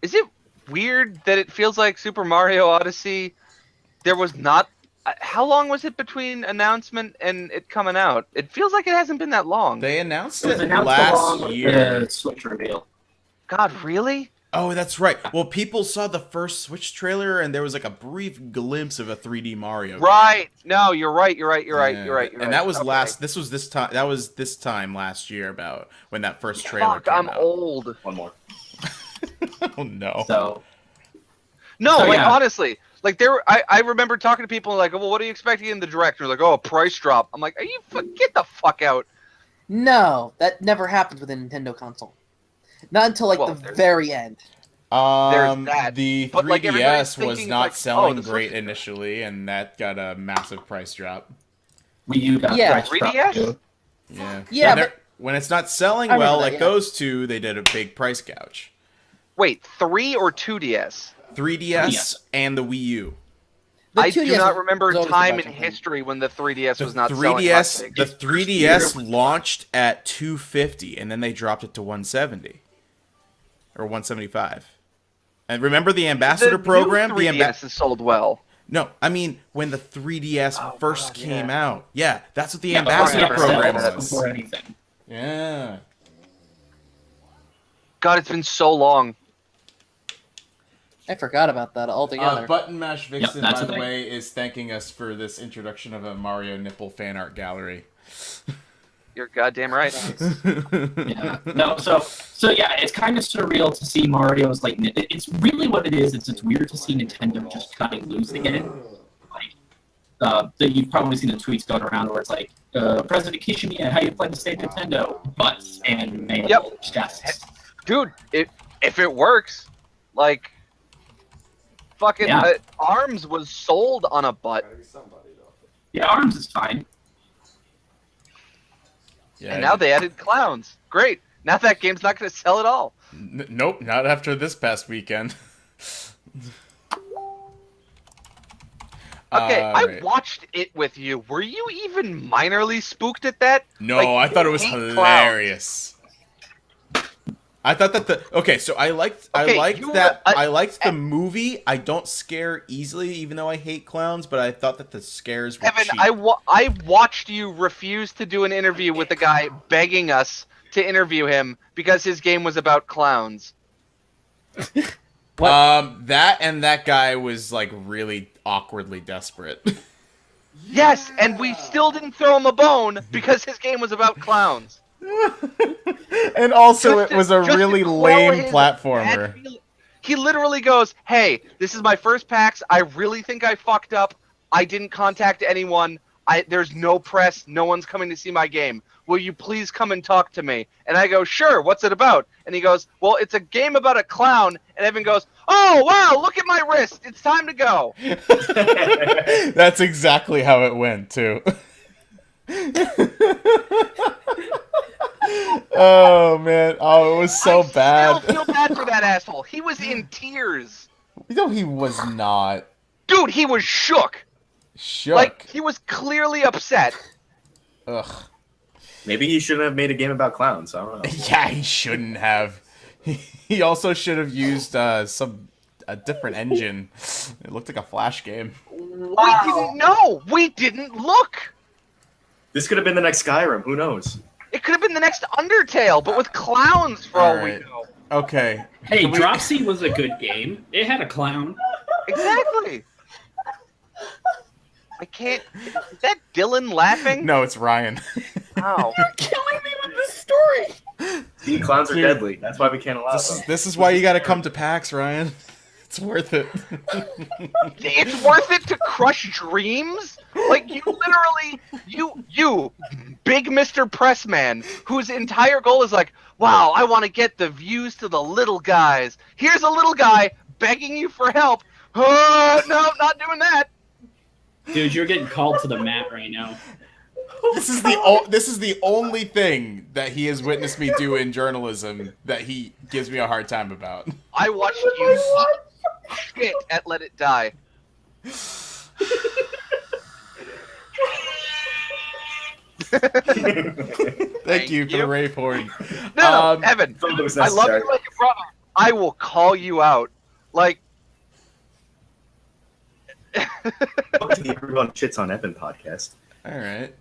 Speaker 2: Is it weird that it feels like Super Mario Odyssey? There was not. How long was it between announcement and it coming out? It feels like it hasn't been that long.
Speaker 1: They announced
Speaker 5: It was
Speaker 1: it
Speaker 5: announced
Speaker 1: last
Speaker 5: along with
Speaker 1: year.
Speaker 5: the Switch reveal.
Speaker 2: God, really?
Speaker 1: Oh, that's right. Well, people saw the first Switch trailer, and there was like a brief glimpse of a 3D Mario. game.
Speaker 2: Right. No, you're right. You're right.
Speaker 1: And that was
Speaker 2: Okay.
Speaker 1: last. This was this time. That was this time last year about when that first trailer
Speaker 2: Fuck,
Speaker 1: came
Speaker 2: I'm
Speaker 1: out.
Speaker 2: old.
Speaker 7: One more.
Speaker 1: Oh no.
Speaker 5: So
Speaker 2: No,
Speaker 5: So,
Speaker 2: like
Speaker 5: yeah.
Speaker 2: honestly, like I remember talking to people like, well, what are you expecting in the direct? And they're like, oh, price drop. I'm like, are you get the fuck out?
Speaker 6: No, that never happens with a Nintendo console. Not until like
Speaker 2: Well,
Speaker 6: the
Speaker 2: there's-
Speaker 6: very end.
Speaker 2: There's that,
Speaker 1: The
Speaker 2: but, like, everybody's
Speaker 1: 3DS was
Speaker 2: thinking,
Speaker 1: not
Speaker 2: like, oh,
Speaker 1: selling
Speaker 2: the
Speaker 1: great
Speaker 2: Switch-
Speaker 1: initially, and that got a massive price drop.
Speaker 5: Wii U got
Speaker 6: Yeah.
Speaker 5: price drop
Speaker 2: 3DS?
Speaker 5: too.
Speaker 1: Yeah.
Speaker 6: Yeah,
Speaker 1: When when it's not selling
Speaker 6: I remember
Speaker 1: well,
Speaker 6: that,
Speaker 1: like
Speaker 6: yeah.
Speaker 1: those two, they did a big price gouge.
Speaker 2: Wait, 3 or 2DS?
Speaker 1: 3DS and the Wii U.
Speaker 6: The
Speaker 2: I do
Speaker 6: 2DS
Speaker 2: not remember
Speaker 6: was always the
Speaker 2: time in
Speaker 6: budget thing.
Speaker 2: history when the 3DS
Speaker 1: The
Speaker 2: was not
Speaker 1: 3DS,
Speaker 2: selling.
Speaker 1: the 3DS launched at $250, and then they dropped it to $170 or $175. And remember the ambassador program?
Speaker 2: The
Speaker 1: The
Speaker 2: 3DS is sold well.
Speaker 1: No, I mean when the 3DS first
Speaker 2: God,
Speaker 1: came
Speaker 2: yeah.
Speaker 1: out. Yeah, that's what the
Speaker 5: Yeah,
Speaker 1: ambassador
Speaker 2: right,
Speaker 1: program
Speaker 2: right,
Speaker 1: was.
Speaker 5: before anything.
Speaker 1: Yeah.
Speaker 2: God, it's been so long.
Speaker 6: I forgot about that altogether.
Speaker 1: Button Mash Vixen,
Speaker 5: that's
Speaker 1: by
Speaker 5: a
Speaker 1: the
Speaker 5: thing.
Speaker 1: way, is thanking us for this introduction of a Mario nipple fan art gallery.
Speaker 2: You're goddamn right.
Speaker 5: Yeah. No, so yeah, it's kind of surreal to see Mario's like. It's really what it is. It's weird to see Nintendo just cutting loose again. Like, that you've probably seen the tweets going around where it's like, President Kishimiya, how you plan to save Nintendo? Butts and male
Speaker 2: Yep.
Speaker 5: chests.
Speaker 2: Dude, if it works, like, fucking
Speaker 5: Yeah.
Speaker 2: Arms was sold on a butt.
Speaker 3: Gotta be somebody though.
Speaker 5: Yeah, Arms is fine.
Speaker 1: Yeah,
Speaker 2: And now they added clowns. Great. Now that game's not going to sell at all.
Speaker 1: Nope, not after this past weekend.
Speaker 2: Okay, I
Speaker 1: Alright.
Speaker 2: watched it with you. Were you even minorly spooked at that?
Speaker 1: No,
Speaker 2: Like,
Speaker 1: I thought it was
Speaker 2: hate clowns.
Speaker 1: hilarious. I thought that so I liked the movie. I don't scare easily, even though I hate clowns. But I thought that the scares were
Speaker 2: Evan,
Speaker 1: cheap.
Speaker 2: I watched you refuse to do an interview with a guy begging us to interview him because his game was about clowns.
Speaker 1: That guy was like really awkwardly desperate.
Speaker 2: Yes, and we still didn't throw him a bone because his game was about clowns.
Speaker 1: And also,
Speaker 2: Just
Speaker 1: it was
Speaker 2: to-
Speaker 1: a
Speaker 2: just to
Speaker 1: really
Speaker 2: quell
Speaker 1: lame
Speaker 2: his
Speaker 1: platformer.
Speaker 2: bad feeling. He literally goes, "Hey, this is my first PAX. I really think I fucked up. I didn't contact anyone. There's no press. No one's coming to see my game. Will you please come and talk to me?" And I go, "Sure. What's it about?" And he goes, "Well, it's a game about a clown." And Evan goes, "Oh wow, look at my wrist. It's time to go."
Speaker 1: That's exactly how it went too. Oh man! Oh, it was so bad.
Speaker 2: I still feel bad for that asshole. He was in tears.
Speaker 1: No, he was not.
Speaker 2: Dude, he was shook.
Speaker 1: Shook.
Speaker 2: Like, he was clearly upset.
Speaker 1: Ugh.
Speaker 7: Maybe he shouldn't have made a game about clowns. I don't know.
Speaker 1: Yeah, he shouldn't have. He also should have used a different engine. It looked like a Flash game.
Speaker 2: We didn't know. We didn't look.
Speaker 7: This could have been the next Skyrim. Who knows?
Speaker 2: It could have been the next Undertale, but with clowns for all we
Speaker 1: Alright.
Speaker 2: know.
Speaker 1: Okay.
Speaker 5: Hey,
Speaker 1: Can we-
Speaker 5: Dropsy was a good game. It had a clown.
Speaker 2: Exactly. I can't. Is that Dylan laughing?
Speaker 1: No, it's Ryan.
Speaker 2: Oh.
Speaker 6: You're killing me with this story.
Speaker 7: See, clowns are
Speaker 1: Dude.
Speaker 7: deadly. That's why we can't allow them.
Speaker 1: This is why you got to come to PAX, Ryan. It's worth it.
Speaker 2: It's worth it to crush dreams? Like, you literally, you, big Mr. Pressman, whose entire goal is like, wow, I want to get the views to the little guys. Here's a little guy begging you for help. No, not doing that.
Speaker 5: Dude, you're getting called to the mat right now.
Speaker 1: This is the only thing that he has witnessed me do in journalism that he gives me a hard time about.
Speaker 2: I watched you eat shit at Let It Die.
Speaker 1: Thank you for the rave horn.
Speaker 2: No, Evan,
Speaker 7: Thought it was
Speaker 2: I love
Speaker 7: necessary.
Speaker 2: you like a brother. I will call you out. Like,
Speaker 7: Everyone shits on Evan podcast.
Speaker 1: All right.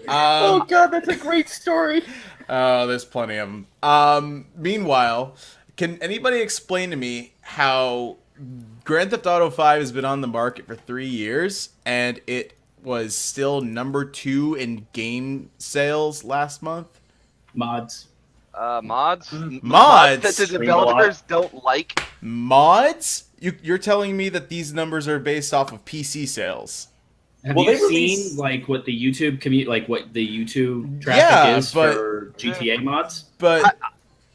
Speaker 6: Oh god, that's a great story.
Speaker 1: Oh, there's plenty of them. Meanwhile, can anybody explain to me how Grand Theft Auto 5 has been on the market for 3 years and it was still number 2 in game sales last month?
Speaker 5: Mods.
Speaker 2: mods?
Speaker 1: Mods?
Speaker 2: That the developers don't like?
Speaker 1: Mods? You're telling me that these numbers are based off of PC sales?
Speaker 5: Have
Speaker 7: Well,
Speaker 5: you
Speaker 7: they release-
Speaker 5: seen like what the YouTube what the YouTube traffic is
Speaker 1: but-
Speaker 5: for GTA mods?
Speaker 1: But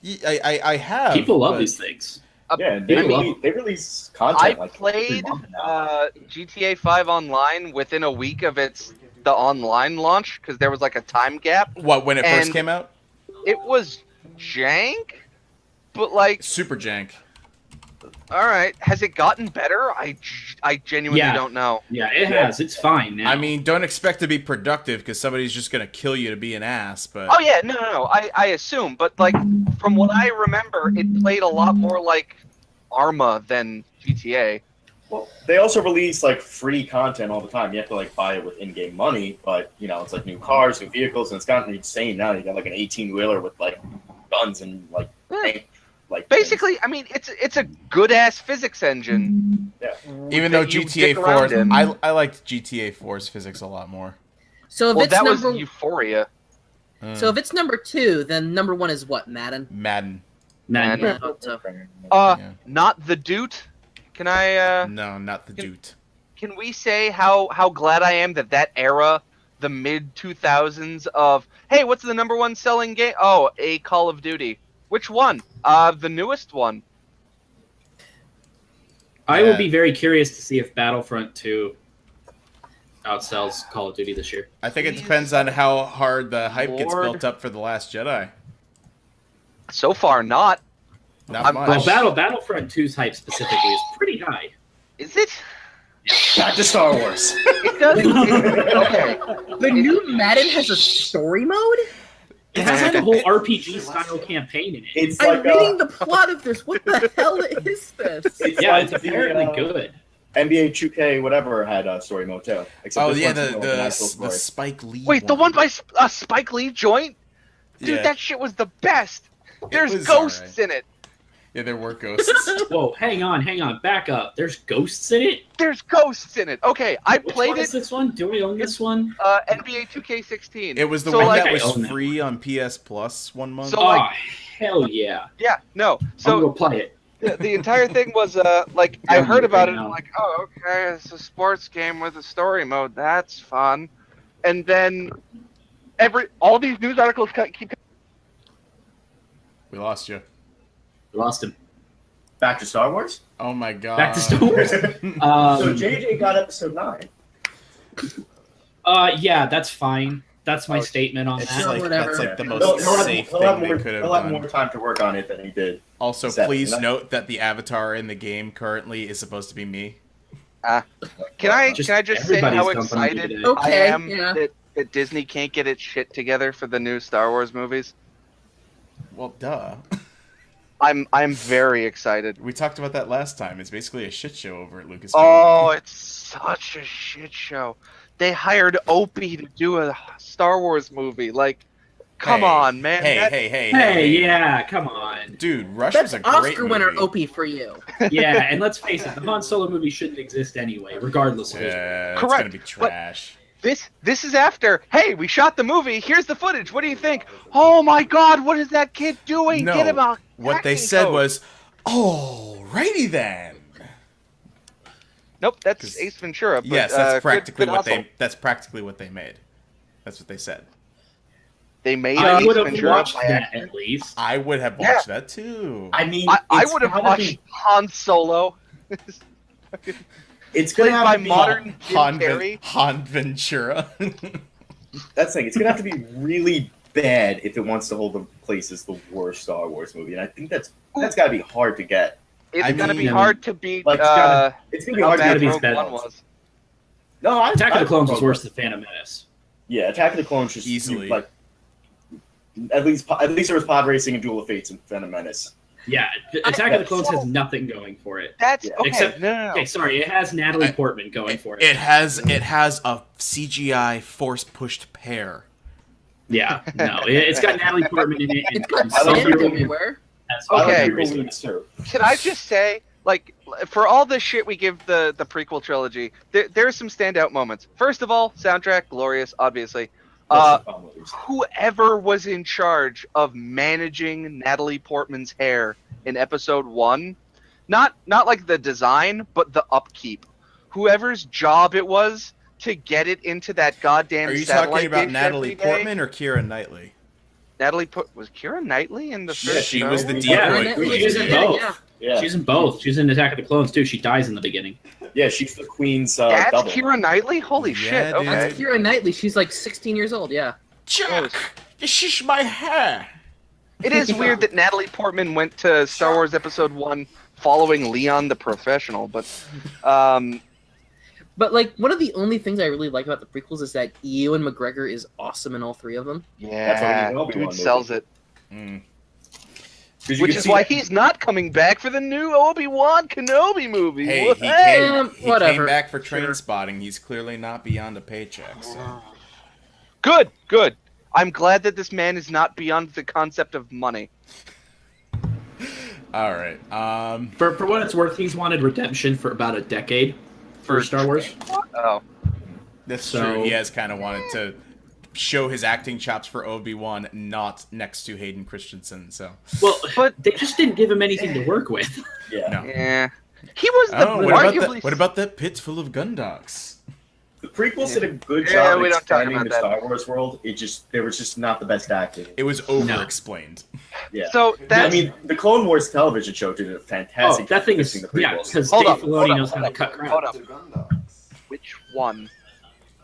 Speaker 1: I have.
Speaker 5: People love
Speaker 1: but-
Speaker 5: these things.
Speaker 7: Yeah,
Speaker 5: People
Speaker 7: they release
Speaker 2: I
Speaker 7: content like
Speaker 2: played
Speaker 7: every month now.
Speaker 2: GTA 5 online within a week of the online launch because there was like a time gap.
Speaker 1: What, when it first
Speaker 2: And-
Speaker 1: came out?
Speaker 2: It was jank, but like,
Speaker 1: Super jank.
Speaker 2: all right, has it gotten better? I genuinely
Speaker 5: Yeah.
Speaker 2: don't know.
Speaker 5: Yeah, it has. It's fine now.
Speaker 1: I mean, don't expect to be productive because somebody's just gonna kill you to be an ass. But
Speaker 2: Oh yeah, no. I assume, but like from what I remember, it played a lot more like Arma than GTA.
Speaker 7: Well, they also release like free content all the time. You have to like buy it with in-game money, but you know it's like new cars, new vehicles, and it's gotten insane now. You got like an 18-wheeler with like guns and like tank, like
Speaker 2: Basically, I mean, it's a good ass physics engine.
Speaker 1: even though
Speaker 2: that you
Speaker 1: GTA
Speaker 2: dick around
Speaker 1: 4,
Speaker 2: in.
Speaker 1: I liked GTA 4's physics a lot more.
Speaker 6: So if
Speaker 2: Well,
Speaker 6: it's
Speaker 2: that was
Speaker 6: number
Speaker 2: Euphoria.
Speaker 6: so if it's number 2, then number 1 is what, Madden?
Speaker 1: Madden.
Speaker 5: Man,
Speaker 2: Man.
Speaker 6: So-
Speaker 1: Yeah.
Speaker 2: Not the Doot. Can I?
Speaker 1: No, not the Doot.
Speaker 2: Can we say how glad I am that era, the mid 2000s of, hey, what's the number 1 selling game? Oh, a Call of Duty. Which one? The newest one.
Speaker 5: I
Speaker 1: Yeah.
Speaker 5: will be very curious to see if Battlefront 2 outsells Call of Duty this year.
Speaker 1: I think it depends on how hard the hype gets
Speaker 2: Lord.
Speaker 1: built up for The Last Jedi.
Speaker 2: So far, not.
Speaker 1: Not
Speaker 2: I'm-
Speaker 1: much.
Speaker 5: Well, Battlefront 2's hype specifically is pretty high.
Speaker 2: Is it?
Speaker 7: Back to Star Wars.
Speaker 2: It does. Okay.
Speaker 6: The new Madden has a story mode?
Speaker 5: It has like a whole RPG style campaign in it.
Speaker 7: It's
Speaker 6: I'm
Speaker 7: like
Speaker 6: reading the plot of this. What the hell is this?
Speaker 5: It's apparently good.
Speaker 7: NBA 2K whatever had a story mode too. Except
Speaker 1: Oh
Speaker 7: this
Speaker 1: yeah,
Speaker 7: one's more like an
Speaker 1: the
Speaker 7: actual story.
Speaker 1: Spike Lee.
Speaker 2: Wait, the one by Spike Lee joint? Dude,
Speaker 1: Yeah.
Speaker 2: that shit was the best. There's
Speaker 1: was
Speaker 2: ghosts
Speaker 1: alright.
Speaker 2: in it.
Speaker 1: Yeah, there were ghosts.
Speaker 5: Whoa, hang on, back up. There's ghosts in it?
Speaker 2: There's ghosts in it. Okay, I
Speaker 5: Which
Speaker 2: played
Speaker 5: one is
Speaker 2: it.
Speaker 5: this one? Do we own this one?
Speaker 2: NBA 2K16.
Speaker 1: It was the
Speaker 2: So,
Speaker 1: one
Speaker 2: like,
Speaker 1: that
Speaker 5: I
Speaker 1: was
Speaker 5: own that
Speaker 1: free on PS Plus 1 month.
Speaker 2: So,
Speaker 5: Oh,
Speaker 2: like-
Speaker 5: hell yeah.
Speaker 2: Yeah, no.
Speaker 5: I'm
Speaker 2: So
Speaker 5: gonna play it.
Speaker 2: the entire thing was like I
Speaker 5: Yeah,
Speaker 2: heard about it.
Speaker 5: right
Speaker 2: And I'm
Speaker 5: now.
Speaker 2: like, oh, okay, it's a sports game with a story mode. That's fun. And then all these news articles keep.
Speaker 1: We lost you.
Speaker 5: We lost him.
Speaker 7: Back to Star Wars.
Speaker 1: Oh my god.
Speaker 5: Back to Star Wars.
Speaker 7: So
Speaker 5: Um,
Speaker 7: JJ got episode 9.
Speaker 5: yeah, that's fine. That's my statement on
Speaker 1: It's
Speaker 5: that.
Speaker 1: like
Speaker 6: whatever.
Speaker 1: that's like the
Speaker 7: He'll-
Speaker 1: most
Speaker 7: he'll have-
Speaker 1: safe
Speaker 7: he'll have
Speaker 1: thing
Speaker 7: more-
Speaker 1: they could have
Speaker 7: He'll have
Speaker 1: done.
Speaker 7: more time to work on it than he did.
Speaker 1: Also,
Speaker 7: Seven.
Speaker 1: please note that the avatar in the game currently is supposed to be me.
Speaker 2: Can I
Speaker 5: Just
Speaker 2: just say
Speaker 5: everybody's
Speaker 2: how
Speaker 5: company
Speaker 2: excited
Speaker 5: today.
Speaker 2: I
Speaker 6: Okay,
Speaker 2: am
Speaker 6: yeah.
Speaker 2: that Disney can't get its shit together for the new Star Wars movies?
Speaker 1: Well, duh.
Speaker 2: I'm very excited.
Speaker 1: We talked about that last time. It's basically a shit show over at Lucasfilm.
Speaker 2: Oh, it's such a shit show. They hired Opie to do a Star Wars movie. Like, come
Speaker 1: Hey,
Speaker 2: on, man.
Speaker 1: Hey,
Speaker 5: Hey, yeah, come on.
Speaker 1: Dude, Rush
Speaker 6: That's
Speaker 1: was a great
Speaker 6: Oscar winner
Speaker 1: movie.
Speaker 6: Opie for you.
Speaker 5: Yeah, and let's face it, the Han Solo movie shouldn't exist anyway, regardless of his.
Speaker 1: Yeah, it's
Speaker 2: Correct,
Speaker 1: gonna be trash.
Speaker 2: This is after. Hey, we shot the movie. Here's the footage. What do you think? Oh my God, what is that kid doing?
Speaker 1: No,
Speaker 2: Get him out.
Speaker 1: what they said was, "Alrighty then."
Speaker 2: Nope, that's
Speaker 1: 'Cause-
Speaker 2: Ace Ventura. But,
Speaker 1: Yes, that's practically
Speaker 2: good
Speaker 1: what
Speaker 2: hustle.
Speaker 1: That's practically what they made. That's what they said.
Speaker 2: They made
Speaker 5: I
Speaker 2: Ace
Speaker 5: would have
Speaker 2: Ventura
Speaker 5: watched
Speaker 2: by
Speaker 5: that
Speaker 2: accident.
Speaker 5: at least.
Speaker 1: I would have
Speaker 2: Yeah.
Speaker 1: watched that too.
Speaker 5: I mean,
Speaker 2: I
Speaker 5: it's
Speaker 2: would have
Speaker 5: gotta
Speaker 2: watched
Speaker 5: be-
Speaker 2: Han Solo.
Speaker 7: It's gonna
Speaker 2: Played
Speaker 7: have
Speaker 2: by
Speaker 7: to be
Speaker 2: modern Jim Carrey.
Speaker 1: Han Ventura.
Speaker 7: That's the thing. It's gonna have to be really bad if it wants to hold the place as the worst Star Wars movie, and I think that's gotta be hard to get.
Speaker 2: It's
Speaker 1: I
Speaker 2: gonna be
Speaker 1: mean,
Speaker 2: hard to beat
Speaker 7: like, it's gotta- It's gonna be
Speaker 2: how
Speaker 7: hard to
Speaker 2: bad
Speaker 5: gotta be
Speaker 7: get.
Speaker 2: Rogue
Speaker 5: better.
Speaker 2: One was.
Speaker 7: No,
Speaker 5: Attack of the Clones was
Speaker 7: Rogue
Speaker 5: worse
Speaker 7: One.
Speaker 5: than Phantom Menace.
Speaker 7: Yeah, Attack of the Clones just
Speaker 1: Easily.
Speaker 7: like at least there was pod racing and Duel of Fates and Phantom Menace.
Speaker 5: Yeah, Attack of the Clones has nothing going for it.
Speaker 2: That's
Speaker 7: Yeah.
Speaker 2: okay.
Speaker 5: Except-
Speaker 2: no.
Speaker 5: Okay, sorry, it has Natalie Portman going for it.
Speaker 1: It has a CGI force pushed pear.
Speaker 5: Yeah, no, it's got Natalie Portman in it. And
Speaker 6: It's got
Speaker 7: I like
Speaker 6: sand
Speaker 7: your-
Speaker 6: everywhere.
Speaker 5: that's
Speaker 7: I like
Speaker 2: Okay.
Speaker 7: the Duel of Fates too.
Speaker 2: Can I just say, like, for all the shit we give the prequel trilogy, there are some standout moments. First of all, soundtrack, glorious, obviously.
Speaker 7: That's the fun movies.
Speaker 2: Whoever was in charge of managing Natalie Portman's hair in episode 1, not like the design, but the upkeep. Whoever's job it was to get it into that goddamn
Speaker 1: Are you
Speaker 2: satellite
Speaker 1: talking about
Speaker 2: dish
Speaker 1: Natalie
Speaker 2: every day.
Speaker 1: Portman or Keira Knightley?
Speaker 2: Was Keira Knightley in the
Speaker 1: Yeah,
Speaker 2: first
Speaker 1: she
Speaker 2: show?
Speaker 1: was the
Speaker 5: Yeah,
Speaker 1: decoy
Speaker 5: she's
Speaker 1: queen.
Speaker 5: in both.
Speaker 6: Yeah.
Speaker 7: Yeah,
Speaker 5: She's in both. She's in Attack of the Clones too. She dies in the beginning.
Speaker 7: yeah, she's the Queen's
Speaker 2: That's
Speaker 7: double.
Speaker 2: Keira Knightley? Holy
Speaker 1: Yeah,
Speaker 2: shit,
Speaker 1: dude.
Speaker 2: okay.
Speaker 6: That's Keira Knightley. She's like 16 years old. Yeah.
Speaker 1: Chuck, you shush my hair.
Speaker 2: It is weird that Natalie Portman went to Star Wars Episode 1 following Leon the Professional, but
Speaker 6: But like one of the only things I really like about the prequels is that Ewan McGregor is awesome in all three of them.
Speaker 2: yeah,
Speaker 7: Obi-Wan
Speaker 2: dude
Speaker 7: movie.
Speaker 2: sells it.
Speaker 1: Mm.
Speaker 7: 'Cause you
Speaker 2: Which
Speaker 7: can
Speaker 2: is
Speaker 7: see-
Speaker 2: why he's not coming back for the new Obi-Wan Kenobi movie.
Speaker 1: Hey,
Speaker 2: What?
Speaker 1: he came
Speaker 6: whatever.
Speaker 1: back for train
Speaker 6: Sure.
Speaker 1: spotting. He's clearly not beyond a paycheck. So.
Speaker 2: Good, good. I'm glad that this man is not beyond the concept of money.
Speaker 1: All right.
Speaker 5: For what it's worth, he's wanted redemption for about a decade for Star Wars.
Speaker 2: Oh,
Speaker 1: That's
Speaker 5: So-
Speaker 1: true. He has kind of wanted to show his acting chops for Obi-Wan, not next to Hayden Christensen. So.
Speaker 5: Well,
Speaker 2: But-
Speaker 5: they just didn't give him anything to work with.
Speaker 7: Yeah.
Speaker 1: No.
Speaker 2: yeah. He was the
Speaker 1: Oh,
Speaker 2: arguably.
Speaker 1: what about that pit full of Gundocks?
Speaker 7: The prequels did a good
Speaker 2: Yeah,
Speaker 7: job
Speaker 2: we don't talk
Speaker 7: expanding
Speaker 2: about
Speaker 7: the
Speaker 2: that.
Speaker 7: Star Wars world. There was just not the best acting.
Speaker 1: It was over-explained.
Speaker 7: Yeah.
Speaker 2: So that's
Speaker 7: I mean, the Clone Wars television show did a
Speaker 5: Oh,
Speaker 7: fantastic
Speaker 5: that thing
Speaker 7: job
Speaker 5: is
Speaker 7: fixing the
Speaker 5: yeah,
Speaker 7: prequels.
Speaker 5: because
Speaker 2: Hold
Speaker 5: Dave
Speaker 2: up, hold
Speaker 5: Filoni
Speaker 2: up,
Speaker 5: knows how
Speaker 2: hold
Speaker 5: to
Speaker 2: up,
Speaker 5: cut crap.
Speaker 2: hold up.
Speaker 3: To Gundocks.
Speaker 2: which one?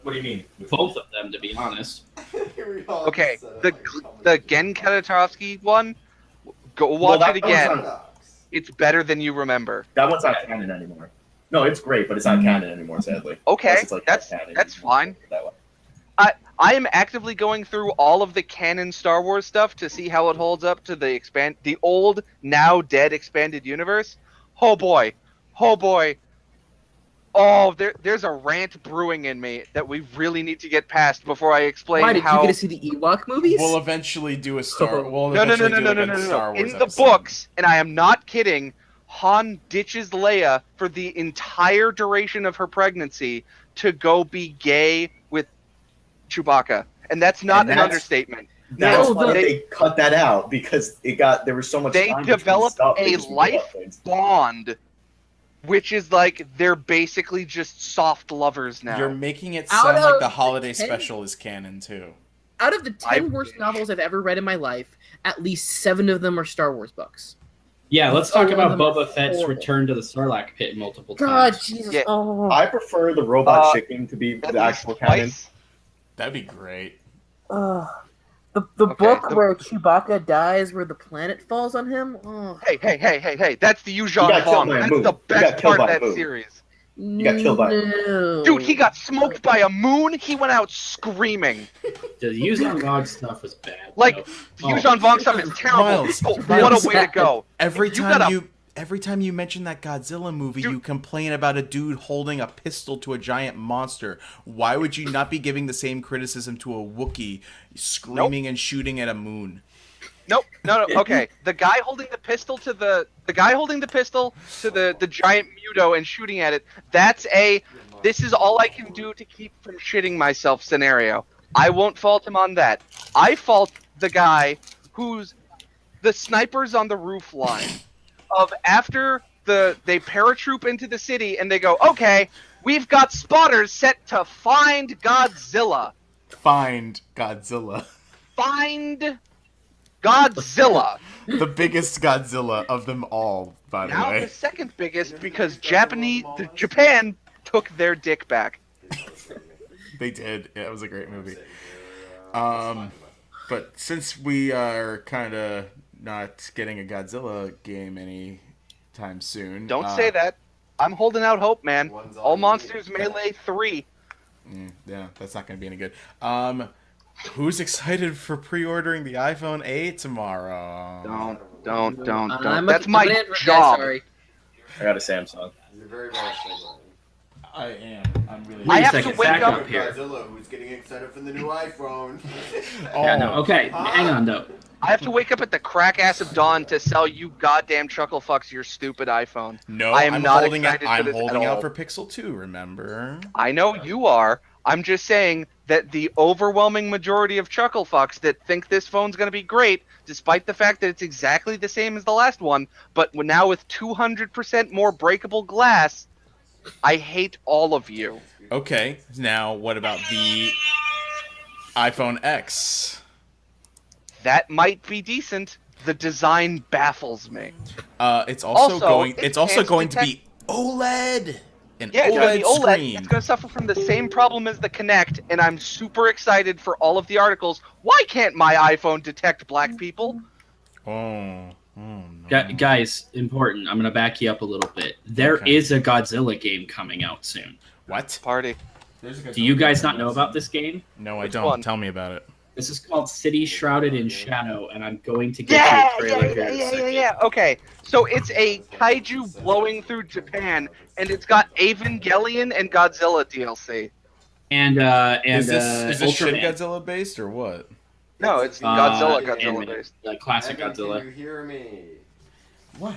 Speaker 7: What do you mean?
Speaker 5: Both of them, to be honest.
Speaker 3: Here we all
Speaker 2: Okay,
Speaker 3: set it
Speaker 2: the
Speaker 3: like
Speaker 2: the Gen Katatovsky one. Go
Speaker 7: Well,
Speaker 2: watch
Speaker 7: that
Speaker 2: it
Speaker 7: one's
Speaker 2: again.
Speaker 7: on-
Speaker 3: Gundocks.
Speaker 2: It's better than you remember.
Speaker 7: That one's not canon anymore. No, it's great, but it's not canon anymore, sadly.
Speaker 2: Okay,
Speaker 7: Unless it's like
Speaker 2: that's
Speaker 7: canon.
Speaker 2: fine.
Speaker 7: That way.
Speaker 2: I am actively going through all of the canon Star Wars stuff to see how it holds up to the old, now dead expanded universe. Oh boy. Oh boy. Oh, there's a rant brewing in me that we really need to get past before I explain
Speaker 6: Why did
Speaker 2: how.
Speaker 6: you get to see the Ewok movies?
Speaker 1: We'll eventually do a Star. We'll
Speaker 2: No,
Speaker 1: eventually do like a Star Wars
Speaker 2: In the
Speaker 1: episode.
Speaker 2: books, and I am not kidding, Han ditches Leia for the entire duration of her pregnancy to go be gay with Chewbacca, and that's not an understatement.
Speaker 7: That's
Speaker 6: No,
Speaker 7: why
Speaker 6: they-
Speaker 7: they cut that out because there was so much.
Speaker 2: They
Speaker 7: time between
Speaker 2: developed
Speaker 7: stuff, they
Speaker 2: a
Speaker 7: just
Speaker 2: life
Speaker 7: developed things.
Speaker 2: bond, which is like they're basically just soft lovers now.
Speaker 1: You're making it
Speaker 6: Out
Speaker 1: sound like
Speaker 6: of
Speaker 1: the holiday
Speaker 6: 10
Speaker 1: special is canon too.
Speaker 6: Out of the 10 worst novels I've ever read in my life, at least 7 of them are Star Wars books.
Speaker 5: Yeah, let's talk
Speaker 6: Oh,
Speaker 5: about
Speaker 6: them
Speaker 5: Boba
Speaker 6: are
Speaker 5: Fett's
Speaker 6: horrible.
Speaker 5: return to the Sarlacc pit multiple
Speaker 6: God,
Speaker 5: times.
Speaker 6: Jesus.
Speaker 2: Yeah.
Speaker 6: Oh.
Speaker 7: I prefer the robot chicken to be
Speaker 2: At
Speaker 7: the
Speaker 2: least
Speaker 7: actual canon.
Speaker 2: twice.
Speaker 1: That'd be great.
Speaker 6: The
Speaker 2: Okay,
Speaker 6: book
Speaker 2: the-
Speaker 6: where Chewbacca dies, where the planet falls on him. Oh.
Speaker 2: Hey! That's the Yuuzhan
Speaker 7: got killed
Speaker 2: Vong.
Speaker 7: by a
Speaker 2: That's
Speaker 7: moon.
Speaker 2: the
Speaker 7: He got
Speaker 2: best
Speaker 7: killed
Speaker 2: part of
Speaker 7: by a
Speaker 2: that
Speaker 7: moon.
Speaker 2: series.
Speaker 7: You got killed by
Speaker 6: No.
Speaker 2: Dude, he got smoked by a moon. He went out screaming.
Speaker 5: The Yuuzhan Vong stuff was bad.
Speaker 2: Like,
Speaker 5: though.
Speaker 2: the Yuuzhan Vong stuff is terrible.
Speaker 1: Miles,
Speaker 2: but what
Speaker 1: Miles,
Speaker 2: a way to go.
Speaker 1: Every
Speaker 2: You
Speaker 1: time
Speaker 2: gotta-
Speaker 1: every time you mention that Godzilla movie,
Speaker 2: Dude.
Speaker 1: you complain about a dude holding a pistol to a giant monster. Why would you not be giving the same criticism to a Wookiee screaming and shooting at a moon?
Speaker 2: Nope. No. Okay. The guy holding the pistol to the giant Muto and shooting at it. That's this is all I can do to keep from shitting myself scenario. I won't fault him on that. I fault the guy who's the snipers on the roof line of after they paratroop into the city and they go, okay, we've got spotters set to find Godzilla.
Speaker 1: Find Godzilla.
Speaker 2: Find Godzilla.
Speaker 1: The biggest Godzilla of them all, by the
Speaker 2: Now
Speaker 1: way.
Speaker 2: the second biggest because Japan took their dick back.
Speaker 1: They did. Yeah, it was a great movie. But since we are kind of not getting a Godzilla game anytime soon.
Speaker 2: Don't say that. I'm holding out hope, man.
Speaker 3: One's
Speaker 2: All
Speaker 3: on
Speaker 2: Monsters
Speaker 3: me.
Speaker 2: Melee 3.
Speaker 1: Yeah, that's not going to be any good. Who's excited for pre-ordering the iPhone 8 tomorrow?
Speaker 2: Don't.
Speaker 6: I'm
Speaker 2: That's
Speaker 6: I'm
Speaker 2: my
Speaker 6: an Android guy,
Speaker 2: job.
Speaker 6: sorry.
Speaker 7: I got a Samsung.
Speaker 3: You're very struggling.
Speaker 1: I am. I'm really.
Speaker 2: I
Speaker 5: Wait a
Speaker 2: have
Speaker 5: second,
Speaker 2: to wake
Speaker 5: back
Speaker 2: up
Speaker 5: up here.
Speaker 3: Godzilla, who's getting excited for the new iPhone.
Speaker 5: Yeah, no, okay, hang on though.
Speaker 2: I have to wake up at the crack ass of dawn to sell you goddamn chuckle fucks your stupid iPhone.
Speaker 1: No,
Speaker 2: I am
Speaker 1: I'm
Speaker 2: not
Speaker 1: holding out.
Speaker 2: excited for
Speaker 1: I'm
Speaker 2: this at
Speaker 1: holding out
Speaker 2: all.
Speaker 1: for Pixel 2. Remember?
Speaker 2: I know you are. I'm just saying that the overwhelming majority of chuckle fucks that think this phone's going to be great, despite the fact that it's exactly the same as the last one, but now with 200% more breakable glass, I hate all of you.
Speaker 1: Okay. Now, what about the iPhone X?
Speaker 2: That might be decent. The design baffles me.
Speaker 1: It's also going.
Speaker 2: it
Speaker 1: It's also
Speaker 2: can't
Speaker 1: going to
Speaker 2: detect-
Speaker 1: be OLED. An
Speaker 2: Yeah, it's going to be OLED.
Speaker 1: screen.
Speaker 2: It's going to suffer from the same problem as the Kinect, and I'm super excited for all of the articles. Why can't my iPhone detect black people?
Speaker 1: Oh no.
Speaker 5: Guys, important. I'm gonna back you up a little bit. There
Speaker 1: Okay.
Speaker 5: is a Godzilla game coming out soon.
Speaker 1: What?
Speaker 2: Party.
Speaker 5: Do you guys not know about this game?
Speaker 1: No, I
Speaker 2: Which
Speaker 1: don't.
Speaker 2: one?
Speaker 1: Tell me about it.
Speaker 5: This is called City Shrouded in Shadow, and I'm going to get you a trailer here in a second.
Speaker 2: Yeah. Okay, so it's a kaiju blowing through Japan, and it's got Evangelion and Godzilla DLC.
Speaker 5: And
Speaker 1: Is this Shin
Speaker 5: Ultraman.
Speaker 1: Godzilla based or what?
Speaker 2: No, it's
Speaker 5: Uh,
Speaker 2: Godzilla
Speaker 5: anime.
Speaker 2: based.
Speaker 5: Like classic
Speaker 3: Evan,
Speaker 5: Godzilla.
Speaker 3: Can you hear me?
Speaker 1: What?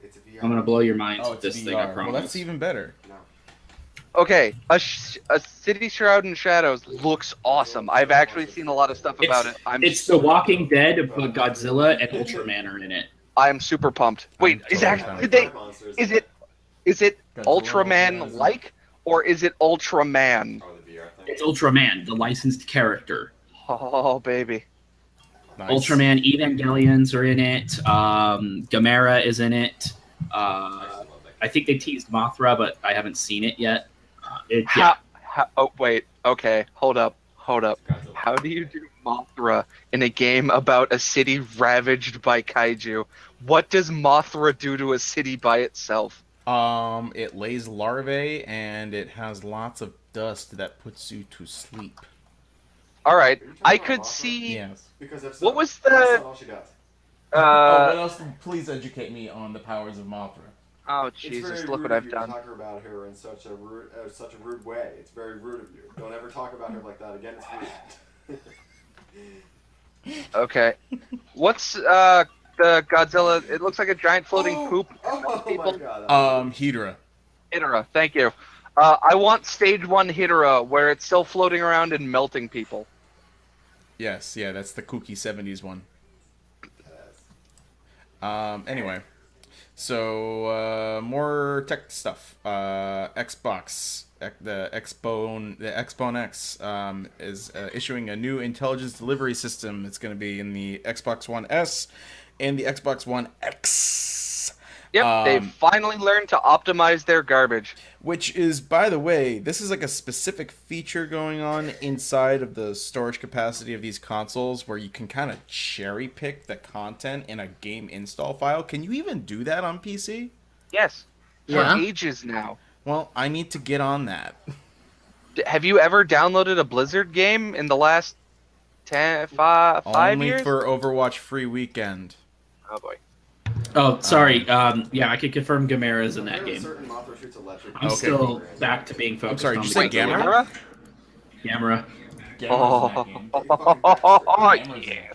Speaker 3: It's a VR.
Speaker 5: I'm gonna blow your minds
Speaker 1: Oh,
Speaker 5: with
Speaker 1: it's
Speaker 5: this
Speaker 1: VR.
Speaker 5: thing, I promise.
Speaker 1: Well, that's even better.
Speaker 2: Okay, a City Shroud in Shadows looks awesome. I've actually seen a lot of stuff about it.
Speaker 5: It's The Walking Dead, but Godzilla and Ultraman are in it.
Speaker 2: I'm super pumped. Wait,
Speaker 1: I'm
Speaker 2: is
Speaker 1: totally
Speaker 2: actually did they? Is it Ultraman like or is it Ultraman?
Speaker 3: Oh, the VR thing.
Speaker 5: It's Ultraman, the licensed character.
Speaker 2: Oh baby.
Speaker 1: Nice.
Speaker 5: Ultraman Evangelions are in it. Gamera is in it. I think they teased Mothra, but I haven't seen it yet.
Speaker 2: Oh wait. Okay. Hold up. How do you do Mothra in a game about a city ravaged by kaiju? What does Mothra do to a city by itself?
Speaker 1: It lays larvae and it has lots of dust that puts you to sleep.
Speaker 2: All right,
Speaker 3: Are you talking
Speaker 2: I
Speaker 3: about
Speaker 2: could
Speaker 3: Mothra?
Speaker 2: see.
Speaker 1: Yes.
Speaker 3: Because if so,
Speaker 2: What was
Speaker 3: that's
Speaker 2: the?
Speaker 3: not all she got.
Speaker 1: Oh, what else? Please educate me on the powers of Mothra.
Speaker 2: Oh
Speaker 3: It's
Speaker 2: Jesus!
Speaker 3: very
Speaker 2: Look
Speaker 3: rude
Speaker 2: what
Speaker 3: of
Speaker 2: I've
Speaker 3: you to
Speaker 2: done.
Speaker 3: talk about her in such a rude way. It's very rude of you. Don't ever talk about her like that again. It's rude.
Speaker 2: Okay, what's the Godzilla? It looks like a giant floating poop.
Speaker 3: Oh my
Speaker 2: People.
Speaker 3: god.
Speaker 1: Hydra.
Speaker 2: Hydra, thank you. I want stage 1 Hydra where it's still floating around and melting people.
Speaker 1: Yes, yeah, that's the kooky 70s one. Anyway, so more tech stuff. Xbox, the Xbone X is issuing a new intelligence delivery system. It's going to be in the Xbox One S and the Xbox One X.
Speaker 2: Yep, they've finally learned to optimize their garbage.
Speaker 1: Which is, by the way, this is like a specific feature going on inside of the storage capacity of these consoles where you can kind of cherry pick the content in a game install file. Can you even do that on PC?
Speaker 2: Yes, for
Speaker 6: Yeah.
Speaker 2: ages now.
Speaker 1: Well, I need to get on that.
Speaker 2: Have you ever downloaded a Blizzard game in the last 5
Speaker 1: Only
Speaker 2: years?
Speaker 1: for Overwatch free weekend.
Speaker 2: Oh boy.
Speaker 5: Oh, sorry. Yeah, I could confirm Gamera's in that game.
Speaker 3: Certain Mothra shoots electric.
Speaker 5: I'm
Speaker 1: Okay.
Speaker 5: still back to being focused
Speaker 1: sorry,
Speaker 5: on
Speaker 1: did you
Speaker 5: the
Speaker 1: say
Speaker 5: game.
Speaker 1: Gamera?
Speaker 5: Gamera.
Speaker 2: Oh, yeah.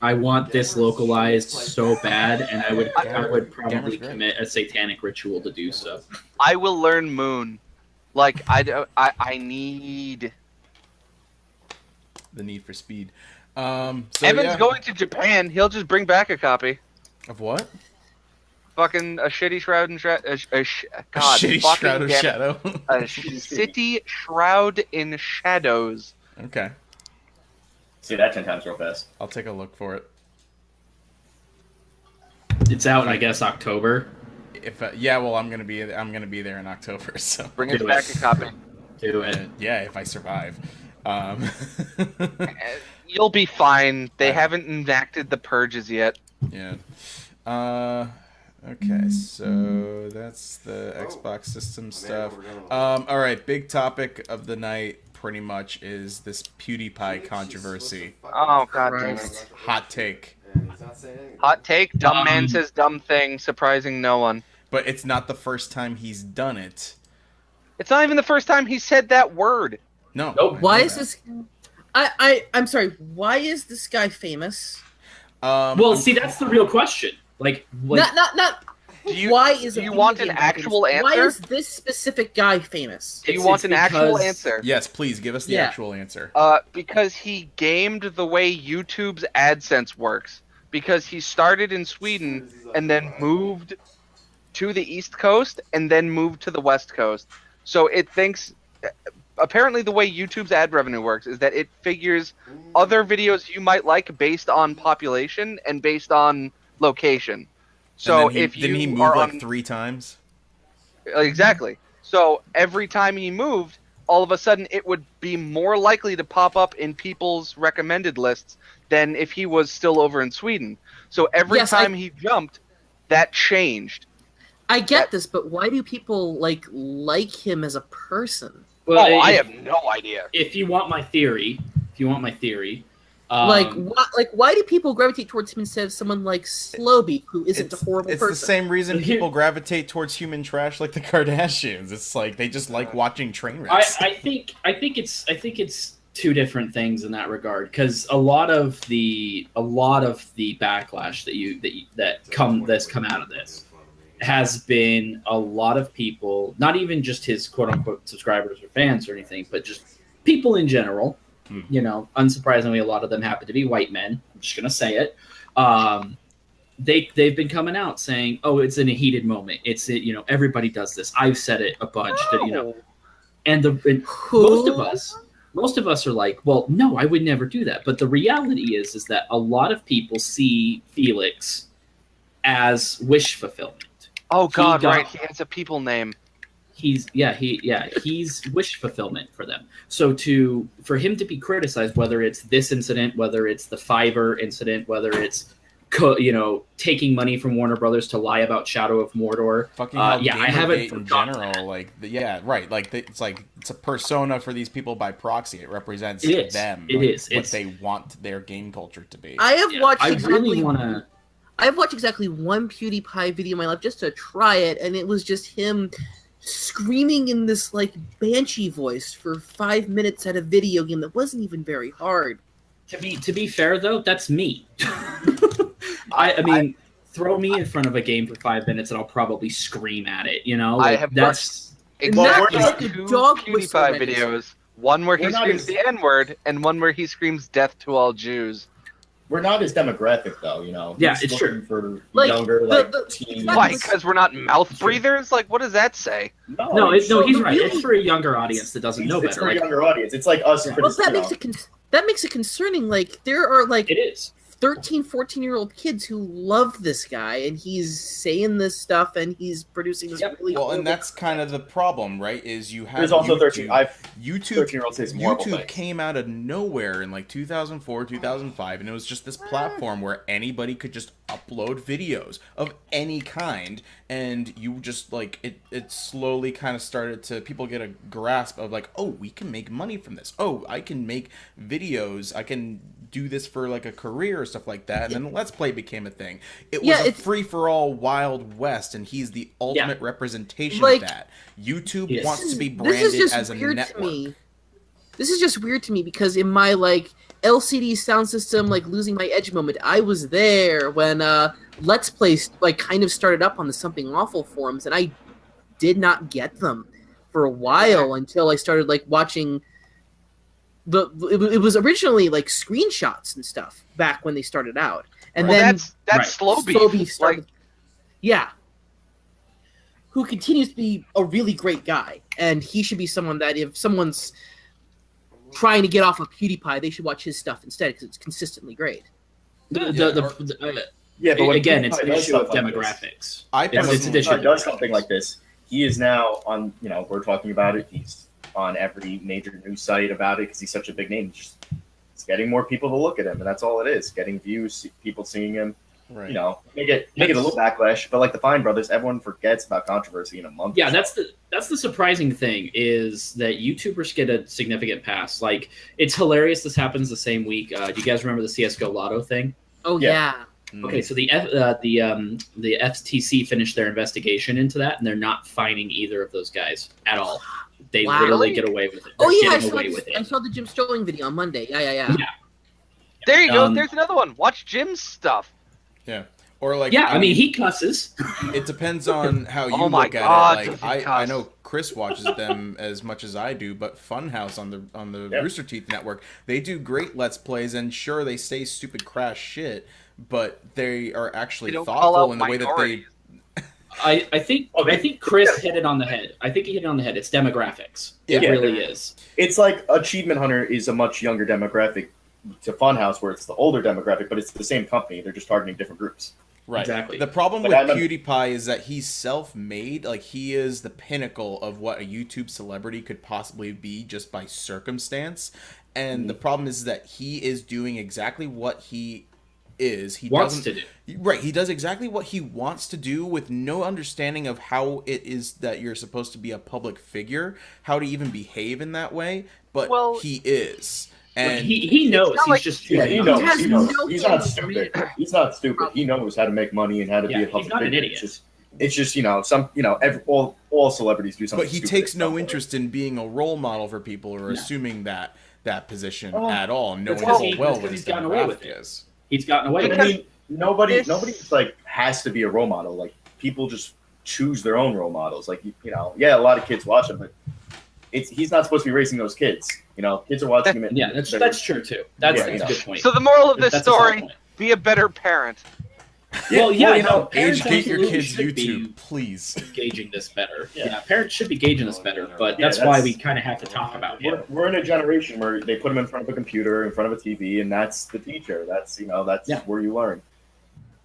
Speaker 5: I want this localized so bad, and I would
Speaker 1: Gamera's
Speaker 5: probably
Speaker 1: great.
Speaker 5: commit a satanic ritual to do so.
Speaker 2: I will learn Moon. Like I need.
Speaker 1: The need for speed.
Speaker 2: Evan's
Speaker 1: yeah.
Speaker 2: going to Japan. He'll just bring back a copy.
Speaker 1: Of what?
Speaker 2: Fucking a shitty shroud and God,
Speaker 1: A shitty
Speaker 2: fucking
Speaker 1: Shroud of
Speaker 2: damn it.
Speaker 1: Shadow.
Speaker 2: A city shroud in shadows.
Speaker 1: Okay.
Speaker 7: See that 10 times real fast.
Speaker 1: I'll take a look for it.
Speaker 5: It's out in, I guess, October.
Speaker 1: If yeah, well, I'm gonna be there in October, so
Speaker 2: Bring us
Speaker 5: Do
Speaker 2: back
Speaker 5: it.
Speaker 2: a copy.
Speaker 5: Do it.
Speaker 1: yeah, if I survive.
Speaker 2: You'll be fine. They
Speaker 1: I-
Speaker 2: haven't enacted the purges yet.
Speaker 1: Yeah. Okay, so that's the Xbox system stuff. All right, big topic of the night, pretty much, is this PewDiePie controversy.
Speaker 2: Oh god damn it.
Speaker 1: Hot take,
Speaker 3: And he's not saying anything.
Speaker 2: Hot take, dumb man says dumb thing, surprising no one.
Speaker 1: but it's not the first time he's done it.
Speaker 2: It's not even the first time he said that word.
Speaker 1: No.
Speaker 5: Nope.
Speaker 1: I
Speaker 6: Why
Speaker 1: know
Speaker 6: is
Speaker 1: that.
Speaker 6: this? I'm sorry. Why is this guy famous?
Speaker 5: Well, see, that's the real question. Like
Speaker 6: Not.
Speaker 2: Do you,
Speaker 6: Why is
Speaker 2: do
Speaker 6: a
Speaker 2: you
Speaker 6: video
Speaker 2: want an
Speaker 6: game
Speaker 2: actual
Speaker 6: famous? Why
Speaker 2: answer?
Speaker 6: is this specific guy famous?
Speaker 2: Do you
Speaker 5: It's-
Speaker 2: want
Speaker 5: it's
Speaker 2: an actual
Speaker 5: because-
Speaker 2: answer?
Speaker 1: Yes, please give us the
Speaker 6: Yeah.
Speaker 1: actual answer.
Speaker 2: Because he gamed the way YouTube's AdSense works. Because he started in Sweden and then moved to the East Coast and then moved to the West Coast. So it thinks, apparently the way YouTube's ad revenue works is that it figures other videos you might like based on population and based on location. So
Speaker 1: And then
Speaker 2: if you
Speaker 1: didn't he move
Speaker 2: are
Speaker 1: like
Speaker 2: on
Speaker 1: 3 times?
Speaker 2: Exactly. So every time he moved, all of a sudden it would be more likely to pop up in people's recommended lists than if he was still over in Sweden. So every
Speaker 6: Yes,
Speaker 2: time he jumped, that changed.
Speaker 6: I get this, but why do people like him as a person?
Speaker 5: well,
Speaker 2: I
Speaker 5: if-
Speaker 2: have no idea.
Speaker 5: If you want my theory,
Speaker 6: Why do people gravitate towards him instead of someone like Slowbeat, who isn't a horrible
Speaker 1: it's
Speaker 6: person?
Speaker 1: the same reason
Speaker 5: Here-
Speaker 1: people gravitate towards human trash like the Kardashians. It's like they just like watching train wrecks.
Speaker 5: I think it's two different things in that regard, because a lot of the backlash that's come out of this has been a lot of people, not even just his quote unquote subscribers or fans or anything, but just people in general. You know, unsurprisingly, a lot of them happen to be white men. I'm just gonna say it. They've been coming out saying, "Oh, it's in a heated moment. Everybody does this. I've said it a bunch." And most of us are like, "Well, no, I would never do that." But the reality is that a lot of people see Felix as wish fulfillment.
Speaker 2: Oh God,
Speaker 5: got-
Speaker 2: right? He has a people name.
Speaker 5: He's wish fulfillment for them. So for him to be criticized, whether it's this incident, whether it's the Fiverr incident, whether it's taking money from Warner Brothers to lie about Shadow of Mordor.
Speaker 1: Fucking hell,
Speaker 5: I haven't
Speaker 1: Gamergate in
Speaker 5: forgotten
Speaker 1: general, it's a persona for these people by proxy. It represents them. What they want their game culture to be.
Speaker 6: I have watched
Speaker 5: I
Speaker 6: exactly.
Speaker 5: really want to.
Speaker 6: I've watched exactly one PewDiePie video in my life just to try it, and it was just him screaming in this like banshee voice for 5 minutes at a video game that wasn't even very hard.
Speaker 5: To be fair though, that's me. I mean, throw me in front of a game for 5 minutes and I'll probably scream at it.
Speaker 2: I have watched exactly two PewDiePie videos. One where he screams the N-word, and one where he screams "Death to all Jews."
Speaker 7: We're not his demographic, though.
Speaker 5: Yeah,
Speaker 7: He's
Speaker 5: it's true.
Speaker 7: For
Speaker 6: like,
Speaker 7: younger,
Speaker 6: teens.
Speaker 2: Why? Because we're not mouth breathers? Like, what does that say?
Speaker 5: No, he's right. It's for a younger audience that doesn't know better.
Speaker 7: It's for a younger audience. It's like us.
Speaker 6: Well, that makes it concerning. Like, there are like
Speaker 5: it is
Speaker 6: 13, 14-year-old kids who love this guy, and he's saying this stuff, and he's producing this really
Speaker 1: well, and that's kind of the problem, right? Is you have
Speaker 7: there's also
Speaker 1: YouTube,
Speaker 7: 13-year-olds say more
Speaker 1: YouTube came out of nowhere in like 2004, 2005, and it was just this platform where anybody could just upload videos of any kind, and you just like it slowly kind of started to people get a grasp of like, oh, we can make money from this. Oh, I can make videos. I can do this for like a career or stuff like that. And then Let's Play became a thing. It was a free-for-all Wild West, and he's the ultimate representation of that. YouTube wants to be branded as a network.
Speaker 6: This is just weird to me because in my like LCD sound system, like losing my edge moment, I was there when Let's Play like kind of started up on the Something Awful forums, and I did not get them for a while until I started like watching. It was originally like screenshots and stuff back when they started out, and then
Speaker 2: that's Slow Beef
Speaker 6: started, who continues to be a really great guy, and he should be someone that if someone's trying to get off of PewDiePie, they should watch his stuff instead because it's consistently great.
Speaker 5: But again, it's an issue of demographics. It's an issue.
Speaker 7: Does something like this? He is now on. We're talking about it. He's on every major news site about it because he's such a big name. He's getting more people to look at him, and that's all it is. Getting views, people seeing him. Right. Make it a little backlash, but like the Fine Brothers, everyone forgets about controversy in a month.
Speaker 5: Yeah, that's the surprising thing is that YouTubers get a significant pass. Like, it's hilarious. This happens the same week. Do you guys remember the CS:GO Lotto thing?
Speaker 6: Oh yeah.
Speaker 5: Okay, so the FTC finished their investigation into that, and they're not fining either of those guys at all. They literally get away with it.
Speaker 6: I saw the Jim Sterling video on Monday. Yeah.
Speaker 2: There you go. There's another one. Watch Jim's stuff.
Speaker 1: Yeah. Or like
Speaker 5: I mean he cusses.
Speaker 1: It depends on how you look at it. Like I know Chris watches them as much as I do, but Funhouse on the Rooster Teeth network, they do great Let's Plays, and sure they say stupid crass shit, but they are actually thoughtful in the way that they
Speaker 5: I think Chris hit it on the head. I think he hit it on the head. It's demographics. It really is.
Speaker 7: It's like Achievement Hunter is a much younger demographic to Funhouse, where it's the older demographic, but it's the same company. They're just targeting different groups.
Speaker 1: Right.
Speaker 5: Exactly.
Speaker 1: The problem with PewDiePie is that he's self-made. Like, he is the pinnacle of what a YouTube celebrity could possibly be just by circumstance. And the problem is that he is doing exactly what he is. He
Speaker 5: wants to do.
Speaker 1: Right. He does exactly what he wants to do with no understanding of how it is that you're supposed to be a public figure, how to even behave in that way. But he is. And
Speaker 5: he knows. He's just
Speaker 7: he knows. He's not stupid. He's not stupid. He knows how to make money and how to be a public figure.
Speaker 5: An idiot.
Speaker 7: It's just all celebrities do something.
Speaker 1: But he takes no interest in being a role model for people or assuming that position at all, knowing full well what his
Speaker 5: gotten away with
Speaker 1: is.
Speaker 5: He's gotten away with it.
Speaker 7: I mean, nobody like has to be a role model. Like, people just choose their own role models. Like, a lot of kids watch him, but he's not supposed to be raising those kids. Kids are watching him.
Speaker 5: Yeah, that's true too. That's a good point.
Speaker 2: So the moral of this story: be a better parent.
Speaker 1: Educate your kids YouTube, please.
Speaker 5: Gauging this better. Yeah, parents should be gauging this better, but that's why we kind of have to talk about it.
Speaker 7: We're in a generation where they put them in front of a computer, in front of a TV, and that's the teacher. That's where you learn.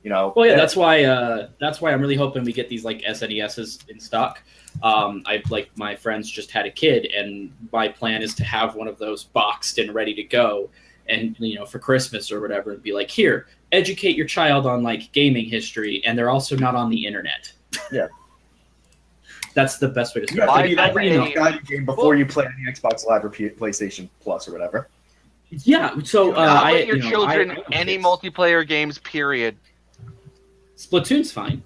Speaker 5: That's why I'm really hoping we get these like SNESs in stock. My friends just had a kid, and my plan is to have one of those boxed and ready to go, and for Christmas or whatever, and be like, here, educate your child on like gaming history, and they're also not on the internet.
Speaker 7: Yeah.
Speaker 5: That's the best way to
Speaker 7: You
Speaker 5: start.
Speaker 7: have to be
Speaker 2: Why-
Speaker 7: that you know, game before you play on the Xbox Live or PlayStation Plus or whatever.
Speaker 5: Yeah, so
Speaker 2: Not
Speaker 5: I
Speaker 2: let your
Speaker 5: you know,
Speaker 2: children
Speaker 5: I
Speaker 2: any
Speaker 5: kids.
Speaker 2: multiplayer games. Period.
Speaker 5: Splatoon's fine.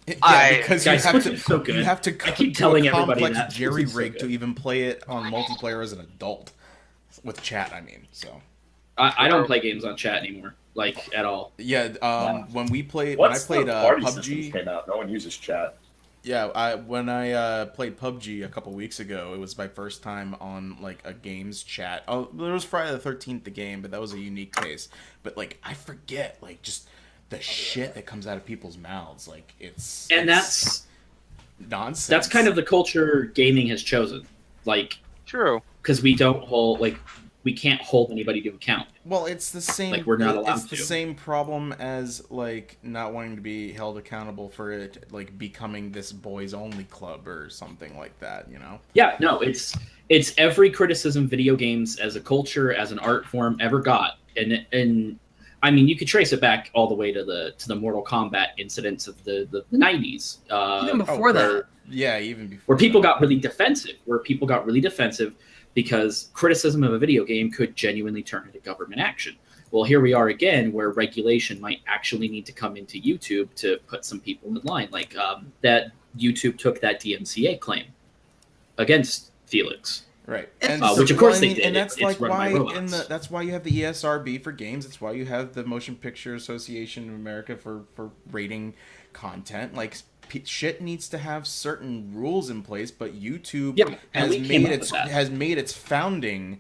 Speaker 1: Yeah, because
Speaker 5: Guys,
Speaker 1: you have
Speaker 5: Splatoon's so good.
Speaker 1: you have to
Speaker 5: I keep telling
Speaker 1: do a
Speaker 5: everybody
Speaker 1: complex
Speaker 5: that.
Speaker 1: jerry
Speaker 5: Splatoon's so
Speaker 1: rig
Speaker 5: good.
Speaker 1: to even play it on multiplayer as an adult with chat. I mean, so
Speaker 5: I don't play games on chat anymore, like at all.
Speaker 1: yeah. When I played
Speaker 7: party systems
Speaker 1: PUBG,
Speaker 7: came out? No one uses chat.
Speaker 1: yeah, when I played PUBG a couple weeks ago, it was my first time on like a games chat. Oh, there was Friday the 13th the game, but that was a unique case. But like I forget like just the shit that comes out of people's mouths, like it's
Speaker 5: That's
Speaker 1: nonsense.
Speaker 5: That's kind of the culture gaming has chosen, like
Speaker 2: True.
Speaker 5: because we can't hold anybody to account.
Speaker 1: Well, it's the same.
Speaker 5: Like, we're not allowed
Speaker 1: It's the
Speaker 5: to.
Speaker 1: same problem as like not wanting to be held accountable for it, like becoming this boys only club or something like that. You know?
Speaker 5: Yeah, no, it's every criticism video games as a culture, as an art form ever got, and I mean you could trace it back all the way to the Mortal Kombat incidents of the 90s.
Speaker 6: Even before that.
Speaker 1: Yeah, even before.
Speaker 5: Where people
Speaker 1: that.
Speaker 5: got really defensive, because criticism of a video game could genuinely turn into government action. Well, here we are again, where regulation might actually need to come into YouTube to put some people in line. Like that YouTube took that DMCA claim against Felix.
Speaker 1: Right,
Speaker 5: which of course they did.
Speaker 1: And that's
Speaker 5: It's
Speaker 1: like
Speaker 5: run by
Speaker 1: why
Speaker 5: robots.
Speaker 1: that's why you have the ESRB for games. It's why you have the Motion Picture Association of America for rating content. Like shit needs to have certain rules in place, but YouTube has made its founding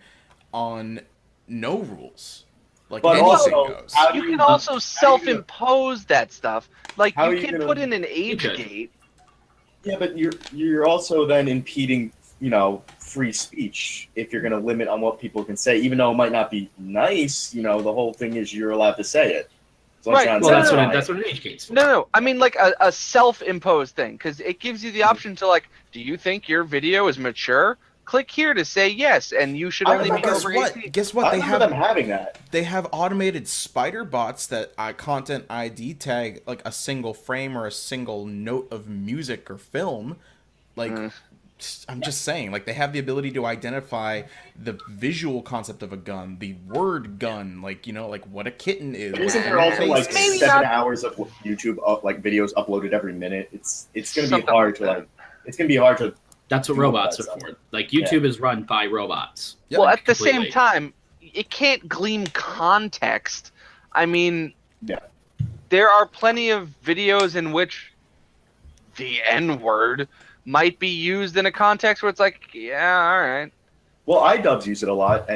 Speaker 1: on no rules. Like
Speaker 7: But
Speaker 1: anything
Speaker 7: also,
Speaker 1: goes.
Speaker 7: how
Speaker 2: You
Speaker 7: do
Speaker 2: can also self-impose that stuff. Like
Speaker 7: How are
Speaker 2: you
Speaker 7: you
Speaker 2: can
Speaker 7: gonna-
Speaker 2: put in an age gate.
Speaker 7: Yeah, but you're also then impeding, you know, free speech if you're going to limit on what people can say, even though it might not be nice. You know, the whole thing is you're allowed to say it. So
Speaker 2: Right.
Speaker 5: Well, that's what an age gate's for.
Speaker 2: No. I mean like a self-imposed thing, because it gives you the option to like, do you think your video is mature? Click here to say yes, and you should only be over 18.
Speaker 1: Guess what?
Speaker 7: I
Speaker 1: They
Speaker 7: remember
Speaker 1: have
Speaker 7: them having that.
Speaker 1: They have automated spider bots that content ID tag like a single frame or a single note of music or film. Like, I'm just saying, like they have the ability to identify the visual concept of a gun, the word gun, like, you know, like what a kitten is.
Speaker 7: But isn't
Speaker 1: what
Speaker 7: there also
Speaker 1: face
Speaker 7: like
Speaker 1: is.
Speaker 2: Maybe
Speaker 7: 7
Speaker 2: not-
Speaker 7: hours of YouTube like videos uploaded every minute? It's going to be
Speaker 2: Something
Speaker 7: hard
Speaker 2: like
Speaker 7: to like. It's going to be hard to.
Speaker 5: That's what
Speaker 7: do
Speaker 5: robots
Speaker 7: that
Speaker 5: are
Speaker 7: stuff.
Speaker 5: for. Like YouTube is run by robots.
Speaker 1: Yep.
Speaker 2: Well, at the
Speaker 5: Completely.
Speaker 2: same time, it can't glean context. I mean,
Speaker 7: Yeah.
Speaker 2: there are plenty of videos in which the N-word might be used in a context where it's like, yeah, all right.
Speaker 7: Well, iDubbbz use it a lot,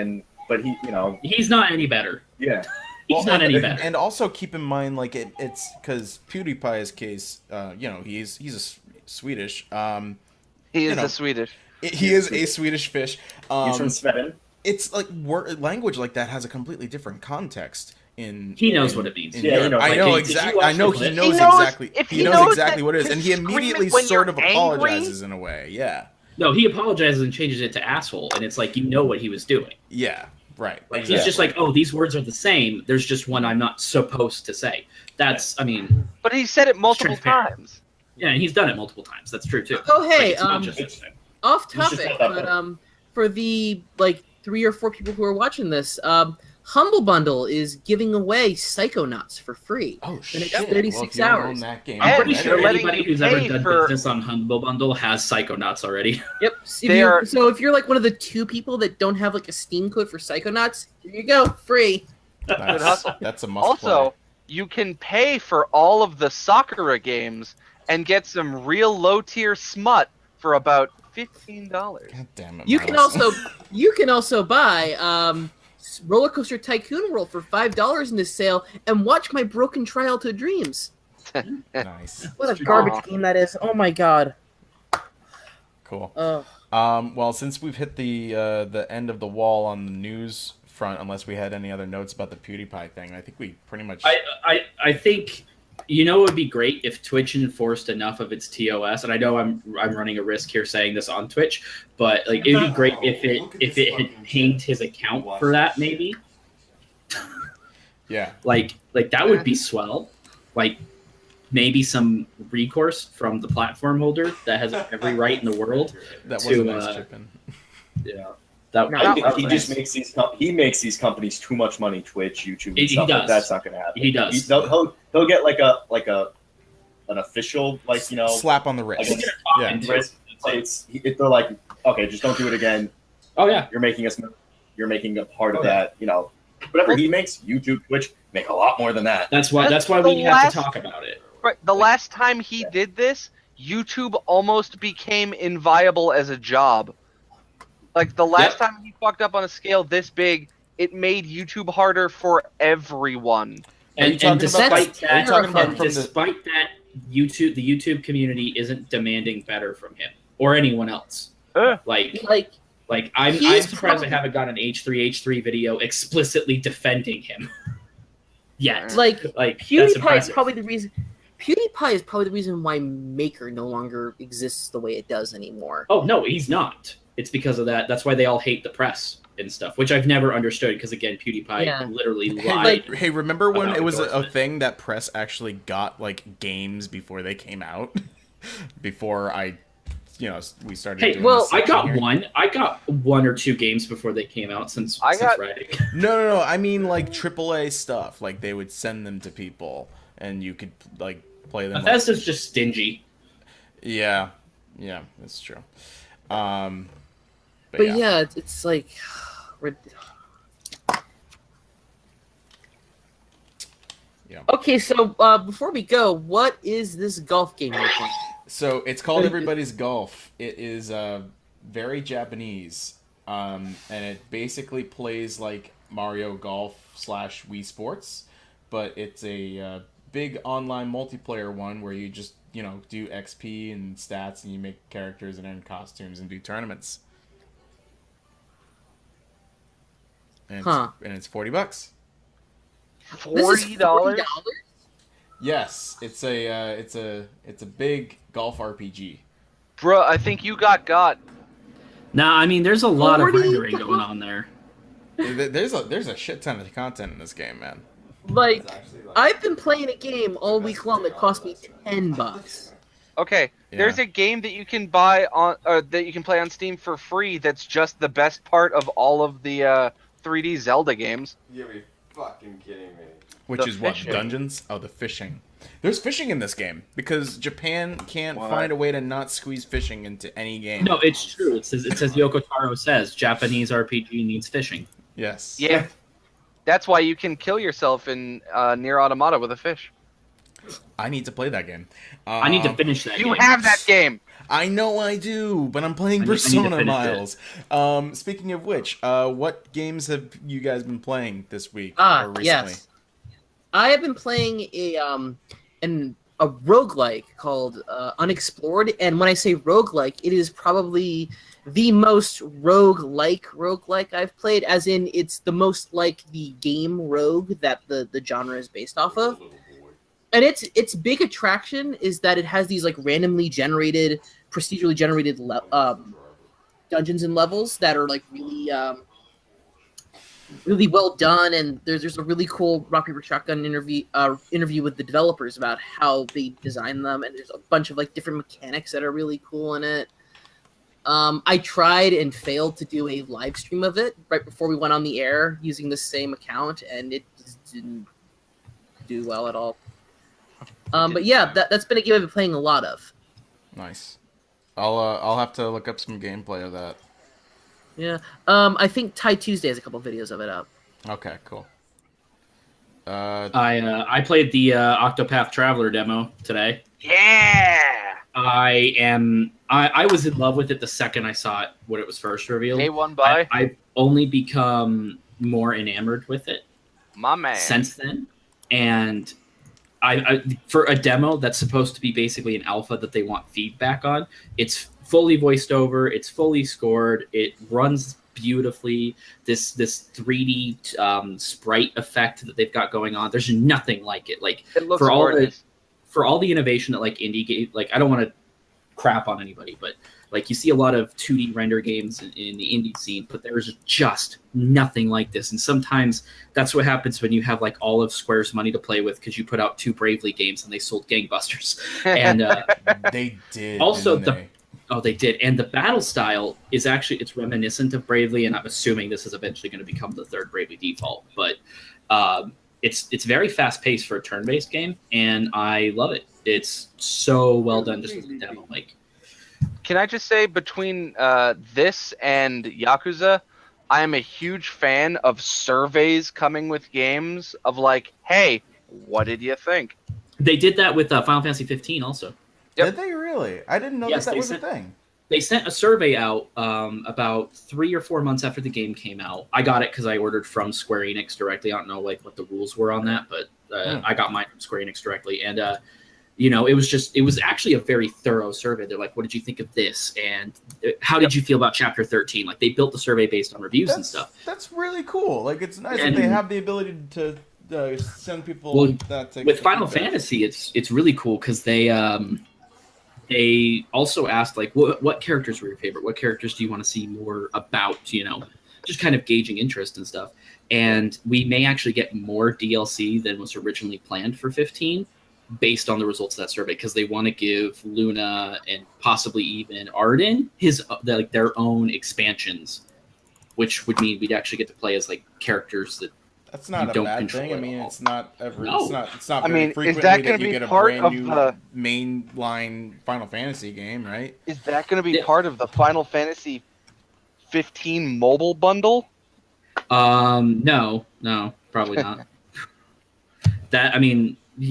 Speaker 7: but he, you know,
Speaker 5: He's not any better.
Speaker 7: yeah.
Speaker 5: He's not any better.
Speaker 1: And also keep in mind, like it's because PewDiePie's case, you know, he's a Swedish.
Speaker 2: He is
Speaker 1: You know,
Speaker 2: a Swedish.
Speaker 1: He is a Swedish fish.
Speaker 7: He's from Sweden.
Speaker 1: It's like language like that has a completely different context.
Speaker 5: He knows what it means.
Speaker 1: in
Speaker 7: Yeah,
Speaker 1: Europe.
Speaker 7: he knows.
Speaker 1: I
Speaker 5: Like,
Speaker 1: know
Speaker 5: did you
Speaker 1: exactly.
Speaker 5: watch
Speaker 1: I know
Speaker 5: the
Speaker 1: he
Speaker 5: clip?
Speaker 1: knows
Speaker 2: He knows-
Speaker 1: exactly.
Speaker 2: if
Speaker 1: He
Speaker 2: he
Speaker 1: knows
Speaker 2: knows
Speaker 1: exactly
Speaker 2: that
Speaker 1: what it is,
Speaker 2: to
Speaker 1: and he
Speaker 2: scream it
Speaker 1: immediately
Speaker 2: when
Speaker 1: sort
Speaker 2: you're
Speaker 1: of
Speaker 2: angry?
Speaker 1: apologizes in a way. Yeah,
Speaker 5: No, he apologizes and changes it to asshole, and it's like you know what he was doing.
Speaker 1: yeah, right.
Speaker 5: Like he's just like, oh, these words are the same. There's just one I'm not supposed to say. That's, I mean,
Speaker 2: But he said it multiple
Speaker 5: transparent.
Speaker 2: times.
Speaker 5: yeah, and he's done it multiple times. That's true too.
Speaker 6: Oh, hey,
Speaker 5: Like, it's not just this thing.
Speaker 6: off
Speaker 7: You should
Speaker 6: topic,
Speaker 7: set that
Speaker 6: but
Speaker 7: up.
Speaker 6: for the like 3 or 4 people who are watching this, Humble Bundle is giving away Psychonauts for free.
Speaker 1: Oh
Speaker 6: The
Speaker 1: shit!
Speaker 6: next
Speaker 1: Well, if
Speaker 6: 36
Speaker 1: you don't own
Speaker 6: hours.
Speaker 1: that game,
Speaker 5: I'm pretty
Speaker 2: And
Speaker 5: sure
Speaker 2: they're letting
Speaker 5: anybody
Speaker 2: you
Speaker 5: who's ever
Speaker 2: pay
Speaker 5: done
Speaker 2: for-
Speaker 5: business on Humble Bundle has Psychonauts already.
Speaker 6: Yep.
Speaker 2: They
Speaker 6: So if you're like one of the 2 people that don't have like a Steam code for Psychonauts, here you go, free.
Speaker 2: Good hustle.
Speaker 1: That's a must.
Speaker 2: Also,
Speaker 1: play.
Speaker 2: you can pay for all of the Sakura games and get some real low-tier smut for about $15.
Speaker 1: God damn it!
Speaker 6: You can also buy Roller Coaster Tycoon World for $5 in this sale and watch my Broken Trial to Dreams.
Speaker 1: nice,
Speaker 6: What a garbage game that is! Oh my god.
Speaker 1: cool.
Speaker 6: Oh.
Speaker 1: Well, since we've hit the end of the wall on the news front, unless we had any other notes about the PewDiePie thing, I think we pretty much.
Speaker 5: I think, you know, it would be great if Twitch enforced enough of its TOS, and I know I'm running a risk here saying this on Twitch, but like it would be great if it had pinged his account for that, maybe.
Speaker 1: Yeah.
Speaker 5: Like that would be swell. Like maybe some recourse from the platform holder that has every right in the world.
Speaker 1: That
Speaker 5: to,
Speaker 1: was a nice chip in.
Speaker 5: Yeah. That,
Speaker 6: No,
Speaker 7: I think
Speaker 5: that
Speaker 7: he
Speaker 5: was
Speaker 7: just
Speaker 5: nice.
Speaker 7: makes these companies too much money. Twitch, YouTube, and
Speaker 5: He
Speaker 7: stuff.
Speaker 5: does.
Speaker 7: Like, that's not going to happen.
Speaker 5: He does.
Speaker 7: He'll get like an official
Speaker 1: Slap on the
Speaker 7: like
Speaker 1: wrist.
Speaker 7: a
Speaker 1: Yeah.
Speaker 7: wrist. If they're like, okay, just don't do it again.
Speaker 5: Oh yeah.
Speaker 7: You're making a part of
Speaker 5: Oh, yeah.
Speaker 7: that. Whatever he makes, YouTube, Twitch make a lot more than that.
Speaker 5: That's why
Speaker 2: That's
Speaker 5: we
Speaker 2: the
Speaker 5: have
Speaker 2: last-
Speaker 5: to talk about it.
Speaker 2: Right. The last time he did this, YouTube almost became inviable as a job. Like the last time he fucked up on a scale this big, it made YouTube harder for everyone.
Speaker 1: Are you
Speaker 5: And
Speaker 1: talking
Speaker 5: despite
Speaker 1: about? Are you talking about
Speaker 5: and
Speaker 1: from the?
Speaker 5: despite that, the YouTube community isn't demanding better from him or anyone else. Like I'm
Speaker 6: He's
Speaker 5: surprised
Speaker 6: probably-
Speaker 5: I haven't got an H3 video explicitly defending him yet.
Speaker 6: Like
Speaker 5: that's
Speaker 6: PewDiePie is
Speaker 5: impressive.
Speaker 6: probably the reason. PewDiePie is probably the reason why Maker no longer exists the way it does anymore.
Speaker 5: Oh no, he's not. It's because of that. That's why they all hate the press and stuff, which I've never understood. Because again, PewDiePie literally lied.
Speaker 1: Hey, remember when
Speaker 5: about
Speaker 1: it was a
Speaker 5: endorsement.
Speaker 1: thing that press actually got like games before they came out? Before we started.
Speaker 5: Hey,
Speaker 1: doing
Speaker 6: well,
Speaker 1: this
Speaker 5: I
Speaker 1: section
Speaker 5: got
Speaker 1: here.
Speaker 5: one. I got 1 or 2 games before they came out since writing.
Speaker 1: No. I mean like AAA stuff. Like they would send them to people, and you could like play them.
Speaker 5: Bethesda's just stingy.
Speaker 1: Yeah, that's true.
Speaker 6: But yeah, it's like.
Speaker 1: Yeah.
Speaker 6: Okay, so before we go, what is this golf game you're playing?
Speaker 1: So it's called Everybody's Golf. It is very Japanese, and it basically plays like Mario Golf / Wii Sports, but it's a big online multiplayer one where you just do XP and stats, and you make characters and earn costumes and do tournaments. And it's $40.
Speaker 6: This is
Speaker 2: $40?
Speaker 1: Yes, it's a big golf RPG.
Speaker 2: Bruh, I think you got.
Speaker 5: Nah, I mean, there's a lot of
Speaker 6: $40?
Speaker 5: rendering going on there.
Speaker 1: There's a shit ton of content in this game, man.
Speaker 6: Like, I've been playing a game all week long that cost me $10.
Speaker 2: Okay,
Speaker 1: Yeah.
Speaker 2: there's a game that you can buy on, that you can play on Steam for free. That's just the best part of all of the 3D Zelda games.
Speaker 3: You gotta be fucking kidding me.
Speaker 1: Which
Speaker 2: The
Speaker 1: is what,
Speaker 2: fishing.
Speaker 1: dungeons? Oh, the fishing. There's fishing in this game because Japan can't
Speaker 2: What?
Speaker 1: find a way to not squeeze fishing into any game.
Speaker 5: No, it's true. It says Yoko Taro says Japanese RPG needs fishing.
Speaker 1: Yes.
Speaker 2: Yeah, that's why you can kill yourself in Near Automata with a fish.
Speaker 1: I need to play that game.
Speaker 5: I need to finish that.
Speaker 2: You
Speaker 5: game.
Speaker 2: have that game.
Speaker 1: I know I do, but I'm playing
Speaker 5: I need to
Speaker 1: Persona
Speaker 5: finish
Speaker 1: Miles. Speaking of which, what games have you guys been playing this week or recently?
Speaker 6: Yes. I have been playing a roguelike called Unexplored, and when I say roguelike, it is probably the most roguelike I've played, as in it's the most like the game Rogue that the genre is based off of. And its big attraction is that it has these like randomly generated, procedurally generated dungeons and levels that are like really well done, and there's a really cool Rock Paper Shotgun interview with the developers about how they designed them, and there's a bunch of like different mechanics that are really cool in it. I tried and failed to do a live stream of it right before we went on the air using the same account, and it just didn't do well at all. But yeah, that's been a game I've been playing a lot of.
Speaker 1: Nice. I'll have to look up some gameplay of that.
Speaker 6: Yeah. I think Ty Tuesday has a couple videos of it up.
Speaker 1: Okay, cool.
Speaker 5: I played the Octopath Traveler demo today.
Speaker 2: Yeah.
Speaker 5: I was in love with it the second I saw it when it was first revealed.
Speaker 2: Day one by
Speaker 5: I've only become more enamored with it
Speaker 2: my man.
Speaker 5: since then, and I for a demo that's supposed to be basically an alpha that they want feedback on, it's fully voiced over, it's fully scored, it runs beautifully. This 3D sprite effect that they've got going on, there's nothing like it. Like
Speaker 2: It looks
Speaker 5: for all
Speaker 2: gorgeous.
Speaker 5: the innovation that like indie game, like I don't want to crap on anybody, but like you see a lot of 2D render games in the indie scene, but there's just nothing like this. And sometimes that's what happens when you have like all of Square's money to play with because you put out 2 Bravely games and they sold gangbusters. And
Speaker 1: They did.
Speaker 5: also
Speaker 1: didn't they?
Speaker 5: Oh, they did. And the battle style is actually, it's reminiscent of Bravely, and I'm assuming this is eventually going to become the 3rd Bravely default. But it's very fast-paced for a turn-based game, and I love it. It's so well done just as a demo. Like,
Speaker 2: Can I just say, between this and Yakuza, I am a huge fan of surveys coming with games of like, hey, what did you think?
Speaker 5: they did that with Final Fantasy 15 also.
Speaker 2: Yep.
Speaker 1: Did they really? I didn't know
Speaker 5: Yes,
Speaker 1: that
Speaker 5: they
Speaker 1: was a
Speaker 5: sent-
Speaker 1: thing.
Speaker 5: They sent a survey out about 3 or 4 months after the game came out. I got it because I ordered from Square Enix directly. I don't know like what the rules were on that, but I got mine from Square Enix directly. And it was actually a very thorough survey. They're like, what did you think of this? And how did you feel about Chapter 13? Like, they built the survey based on reviews and stuff.
Speaker 1: That's really cool. Like, it's nice
Speaker 5: And-
Speaker 1: that they have the ability to send people
Speaker 5: Well,
Speaker 1: that.
Speaker 5: With Final Fantasy, it's really cool because they also asked, like, what characters were your favorite? What characters do you want to see more about, just kind of gauging interest and stuff. And we may actually get more DLC than was originally planned for 15 based on the results of that survey, because they want to give Luna and possibly even Arden their own expansions, which would mean we'd actually get to play as like characters that
Speaker 1: That's
Speaker 5: you
Speaker 1: not a
Speaker 5: don't
Speaker 1: bad
Speaker 5: control
Speaker 1: thing. I
Speaker 5: at
Speaker 1: mean,
Speaker 5: all.
Speaker 1: it's not ever.
Speaker 5: No.
Speaker 1: It's not
Speaker 2: I
Speaker 1: very
Speaker 2: mean, is
Speaker 1: frequently
Speaker 2: that gonna
Speaker 1: you
Speaker 2: be
Speaker 1: get a
Speaker 2: part
Speaker 1: brand
Speaker 2: of
Speaker 1: new
Speaker 2: the-
Speaker 1: mainline Final Fantasy game, right?
Speaker 2: Is that going to be
Speaker 5: Yeah.
Speaker 2: part of the Final Fantasy 15 mobile bundle?
Speaker 5: No, probably not.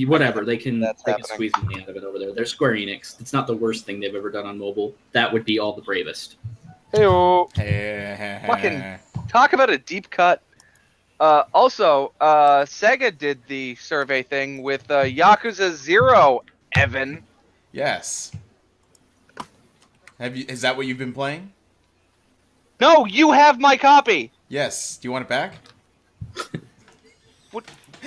Speaker 5: Whatever, they can
Speaker 2: That's happening.
Speaker 5: squeeze money out of it over there. They're Square Enix. It's not the worst thing they've ever done on mobile. That would be all the bravest.
Speaker 2: Heyo.
Speaker 1: Fucking.
Speaker 2: Fucking- Talk about a deep cut. Also, Sega did the survey thing with Yakuza 0, Evan.
Speaker 1: Yes. Is that what you've been playing?
Speaker 2: No, you have my copy.
Speaker 1: Yes. Do you want it back?
Speaker 2: What?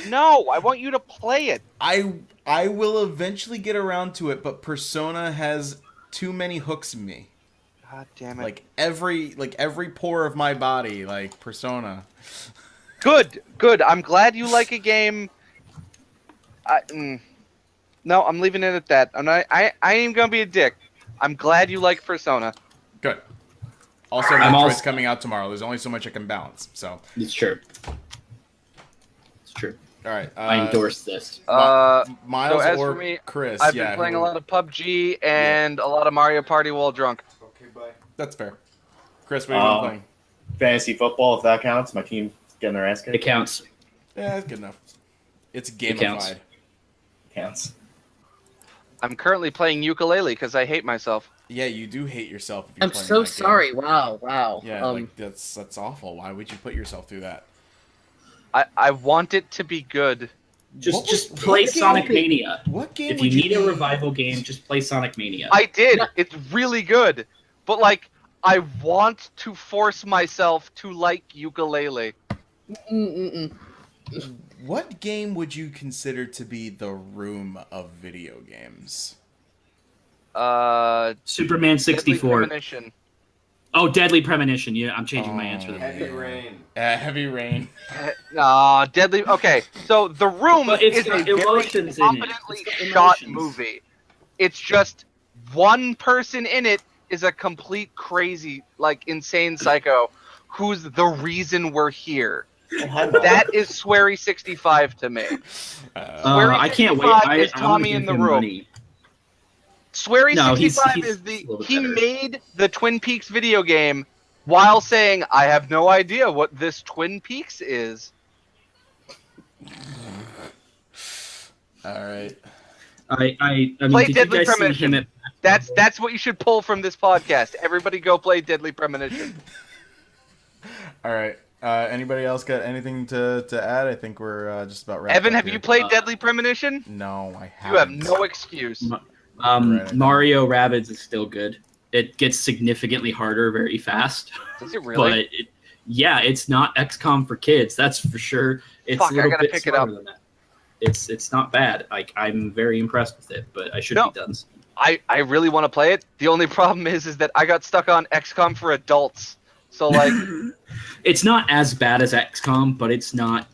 Speaker 2: No, I want you to play it.
Speaker 1: I will eventually get around to it, but Persona has too many hooks in me.
Speaker 2: God damn it.
Speaker 1: Like every pore of my body, like Persona.
Speaker 2: Good. I'm glad you like a game. No, I'm leaving it at that. I ain't gonna be a dick. I'm glad you like Persona.
Speaker 1: Good. Also, Metroid's coming out tomorrow. There's only so much I can balance. So,
Speaker 5: It's true. It's true.
Speaker 1: all right.
Speaker 5: I endorse this.
Speaker 1: Miles
Speaker 2: So as
Speaker 1: or
Speaker 2: for me,
Speaker 1: Chris.
Speaker 2: I've been playing a lot of PUBG and a lot of Mario Party while drunk.
Speaker 3: Okay, bye.
Speaker 1: That's fair. Chris, what have you been playing?
Speaker 7: Fantasy football, if that counts. My team getting their ass
Speaker 5: It
Speaker 7: kicked.
Speaker 5: counts.
Speaker 1: Yeah, that's good enough. It's
Speaker 5: It counts.
Speaker 1: gamified.
Speaker 7: Counts.
Speaker 2: I'm currently playing ukulele because I hate myself.
Speaker 1: Yeah, you do hate yourself if you're
Speaker 6: I'm
Speaker 1: playing
Speaker 6: so
Speaker 1: that game.
Speaker 6: sorry. Wow.
Speaker 1: Yeah, like that's awful. Why would you put yourself through that?
Speaker 2: I want it to be good.
Speaker 5: Just play
Speaker 1: what game
Speaker 5: Sonic
Speaker 1: would you-
Speaker 5: Mania.
Speaker 1: What game
Speaker 5: If
Speaker 1: would
Speaker 5: you need a revival game, just play Sonic Mania.
Speaker 2: I did. It's really good. But like, I want to force myself to like ukulele.
Speaker 1: What game would you consider to be the room of video games?
Speaker 5: Superman
Speaker 2: Deadly
Speaker 5: 64.
Speaker 2: Premonition.
Speaker 5: Oh, Deadly Premonition. Yeah, I'm changing my answer.
Speaker 3: Heavy Rain.
Speaker 1: Heavy Rain.
Speaker 2: Deadly. Okay, so The Room
Speaker 5: But it's
Speaker 2: is a
Speaker 5: got
Speaker 2: very
Speaker 5: emotions in it.
Speaker 2: competently
Speaker 5: It's got
Speaker 2: shot
Speaker 5: emotions.
Speaker 2: movie. It's just one person in it is a complete crazy, like insane psycho who's the reason we're here. That is Swery 65 to me.
Speaker 5: I can't wait.
Speaker 2: 65
Speaker 5: I
Speaker 2: is
Speaker 5: wanna
Speaker 2: Tommy
Speaker 5: give
Speaker 2: in the
Speaker 5: him
Speaker 2: room.
Speaker 5: money.
Speaker 2: Swery
Speaker 5: No,
Speaker 2: 65
Speaker 5: he's
Speaker 2: is
Speaker 5: a
Speaker 2: the
Speaker 5: little bit
Speaker 2: he
Speaker 5: better.
Speaker 2: made the Twin Peaks video game while saying I have no idea what this Twin Peaks is.
Speaker 1: All right.
Speaker 5: I mean,
Speaker 2: Play
Speaker 5: did
Speaker 2: Deadly
Speaker 5: you guys see
Speaker 2: Premonition.
Speaker 5: him
Speaker 2: That's what you should pull from this podcast. Everybody go play Deadly Premonition.
Speaker 1: All right. Anybody else got anything to add? I think we're just about wrapped
Speaker 2: Evan,
Speaker 1: up
Speaker 2: have
Speaker 1: here.
Speaker 2: you played Deadly Premonition?
Speaker 1: No, I
Speaker 2: You have
Speaker 1: haven't.
Speaker 2: no excuse.
Speaker 1: Right.
Speaker 5: Mario Rabbids is still good. It gets significantly harder very fast.
Speaker 2: Does it really?
Speaker 5: But it's not XCOM for kids. That's for sure. It's
Speaker 2: Fuck,
Speaker 5: a
Speaker 2: I
Speaker 5: little
Speaker 2: gotta
Speaker 5: bit
Speaker 2: pick it up.
Speaker 5: smarter than that. It's not bad. Like, I'm very impressed with it, but I should be done.
Speaker 2: I really want to play it. The only problem is that I got stuck on XCOM for adults. So like,
Speaker 5: It's not as bad as XCOM, but it's not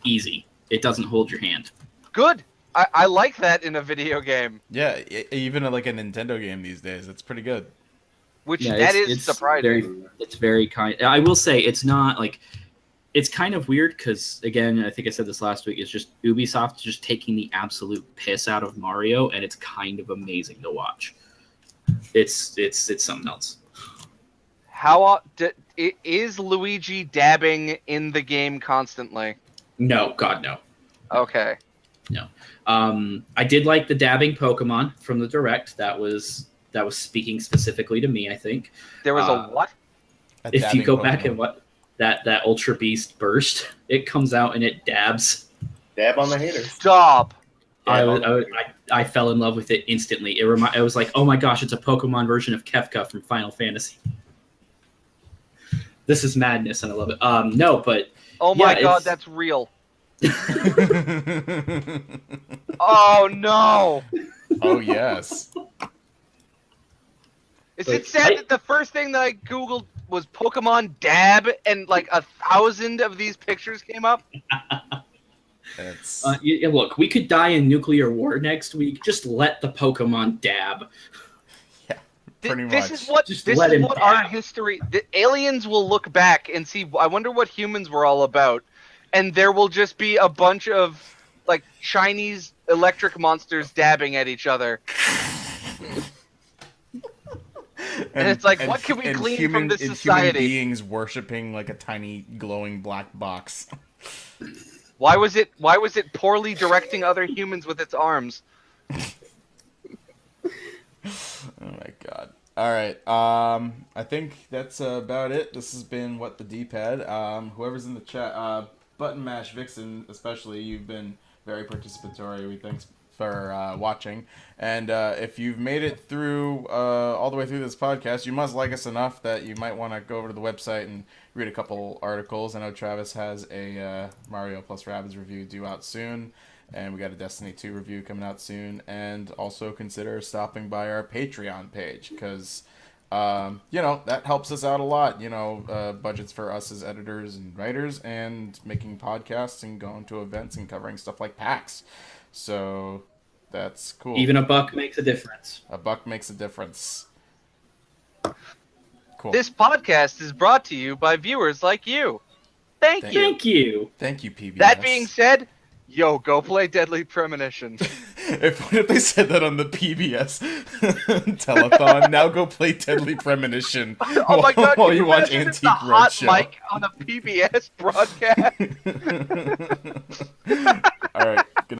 Speaker 5: easy. It doesn't hold your hand.
Speaker 2: good. I like that in a video game,
Speaker 1: Yeah, even like a Nintendo game these days, it's pretty good.
Speaker 2: which
Speaker 5: Yeah,
Speaker 2: that
Speaker 5: it's
Speaker 2: is surprising.
Speaker 5: It's very kind. I will say it's not like it's kind of weird because again, I think I said this last week. It's just Ubisoft just taking the absolute piss out of Mario, and it's kind of amazing to watch. It's something else.
Speaker 2: How is Luigi dabbing in the game constantly?
Speaker 5: No, God, no.
Speaker 2: Okay.
Speaker 5: I did like the dabbing Pokemon from the Direct. That was speaking specifically to me. I think
Speaker 2: There was a what?
Speaker 5: if you go back and what that Ultra Beast burst, it comes out and it dabs.
Speaker 7: Dab on the haters.
Speaker 2: Stop.
Speaker 5: I fell in love with it instantly. It was like, oh my gosh, it's a Pokemon version of Kefka from Final Fantasy. This is madness, and I love it. No, but
Speaker 2: Oh my
Speaker 5: yeah,
Speaker 2: god, that's real. Oh no.
Speaker 1: Oh yes.
Speaker 2: Is
Speaker 5: Wait,
Speaker 2: it sad that the first thing that I googled was Pokemon dab, and like 1,000 of these pictures came up?
Speaker 1: It's
Speaker 5: look, we could die in nuclear war next week. Just let the Pokemon dab.
Speaker 1: pretty
Speaker 2: This
Speaker 1: much.
Speaker 2: is what
Speaker 5: Just
Speaker 2: this
Speaker 5: let
Speaker 2: is
Speaker 5: him
Speaker 2: what
Speaker 5: dab.
Speaker 2: our history. The aliens will look back and see. I wonder what humans were all about, and there will just be a bunch of like Chinese electric monsters dabbing at each other. And it's like, what can we glean from this society?
Speaker 1: Human beings worshiping like a tiny glowing black box.
Speaker 2: Why was it poorly directing other humans with its arms?
Speaker 1: Oh my god. All right. I think that's about it. This has been What the D-Pad. Whoever's in the chat, Button Mash Vixen especially, you've been very participatory. We thanks for watching. And if you've made it through all the way through this podcast, you must like us enough that you might want to go over to the website and read a couple articles. I know Travis has a Mario plus Rabbids review due out soon. And we got a Destiny 2 review coming out soon. And also consider stopping by our Patreon page because, that helps us out a lot. Budgets for us as editors and writers and making podcasts and going to events and covering stuff like PAX. So that's cool.
Speaker 5: Even a buck makes a difference.
Speaker 1: A buck makes a difference. Cool.
Speaker 2: This podcast is brought to you by viewers like you. Thank you.
Speaker 5: Thank you.
Speaker 1: Thank you, PBS.
Speaker 2: That being said, yo, go play Deadly Premonition.
Speaker 1: What if they said that on the PBS telethon? Now go play Deadly Premonition
Speaker 2: Oh my god,
Speaker 1: while
Speaker 2: can
Speaker 1: you watch
Speaker 2: imagine
Speaker 1: Antique
Speaker 2: the hot
Speaker 1: Roadshow.
Speaker 2: mic on a PBS broadcast?
Speaker 1: All right.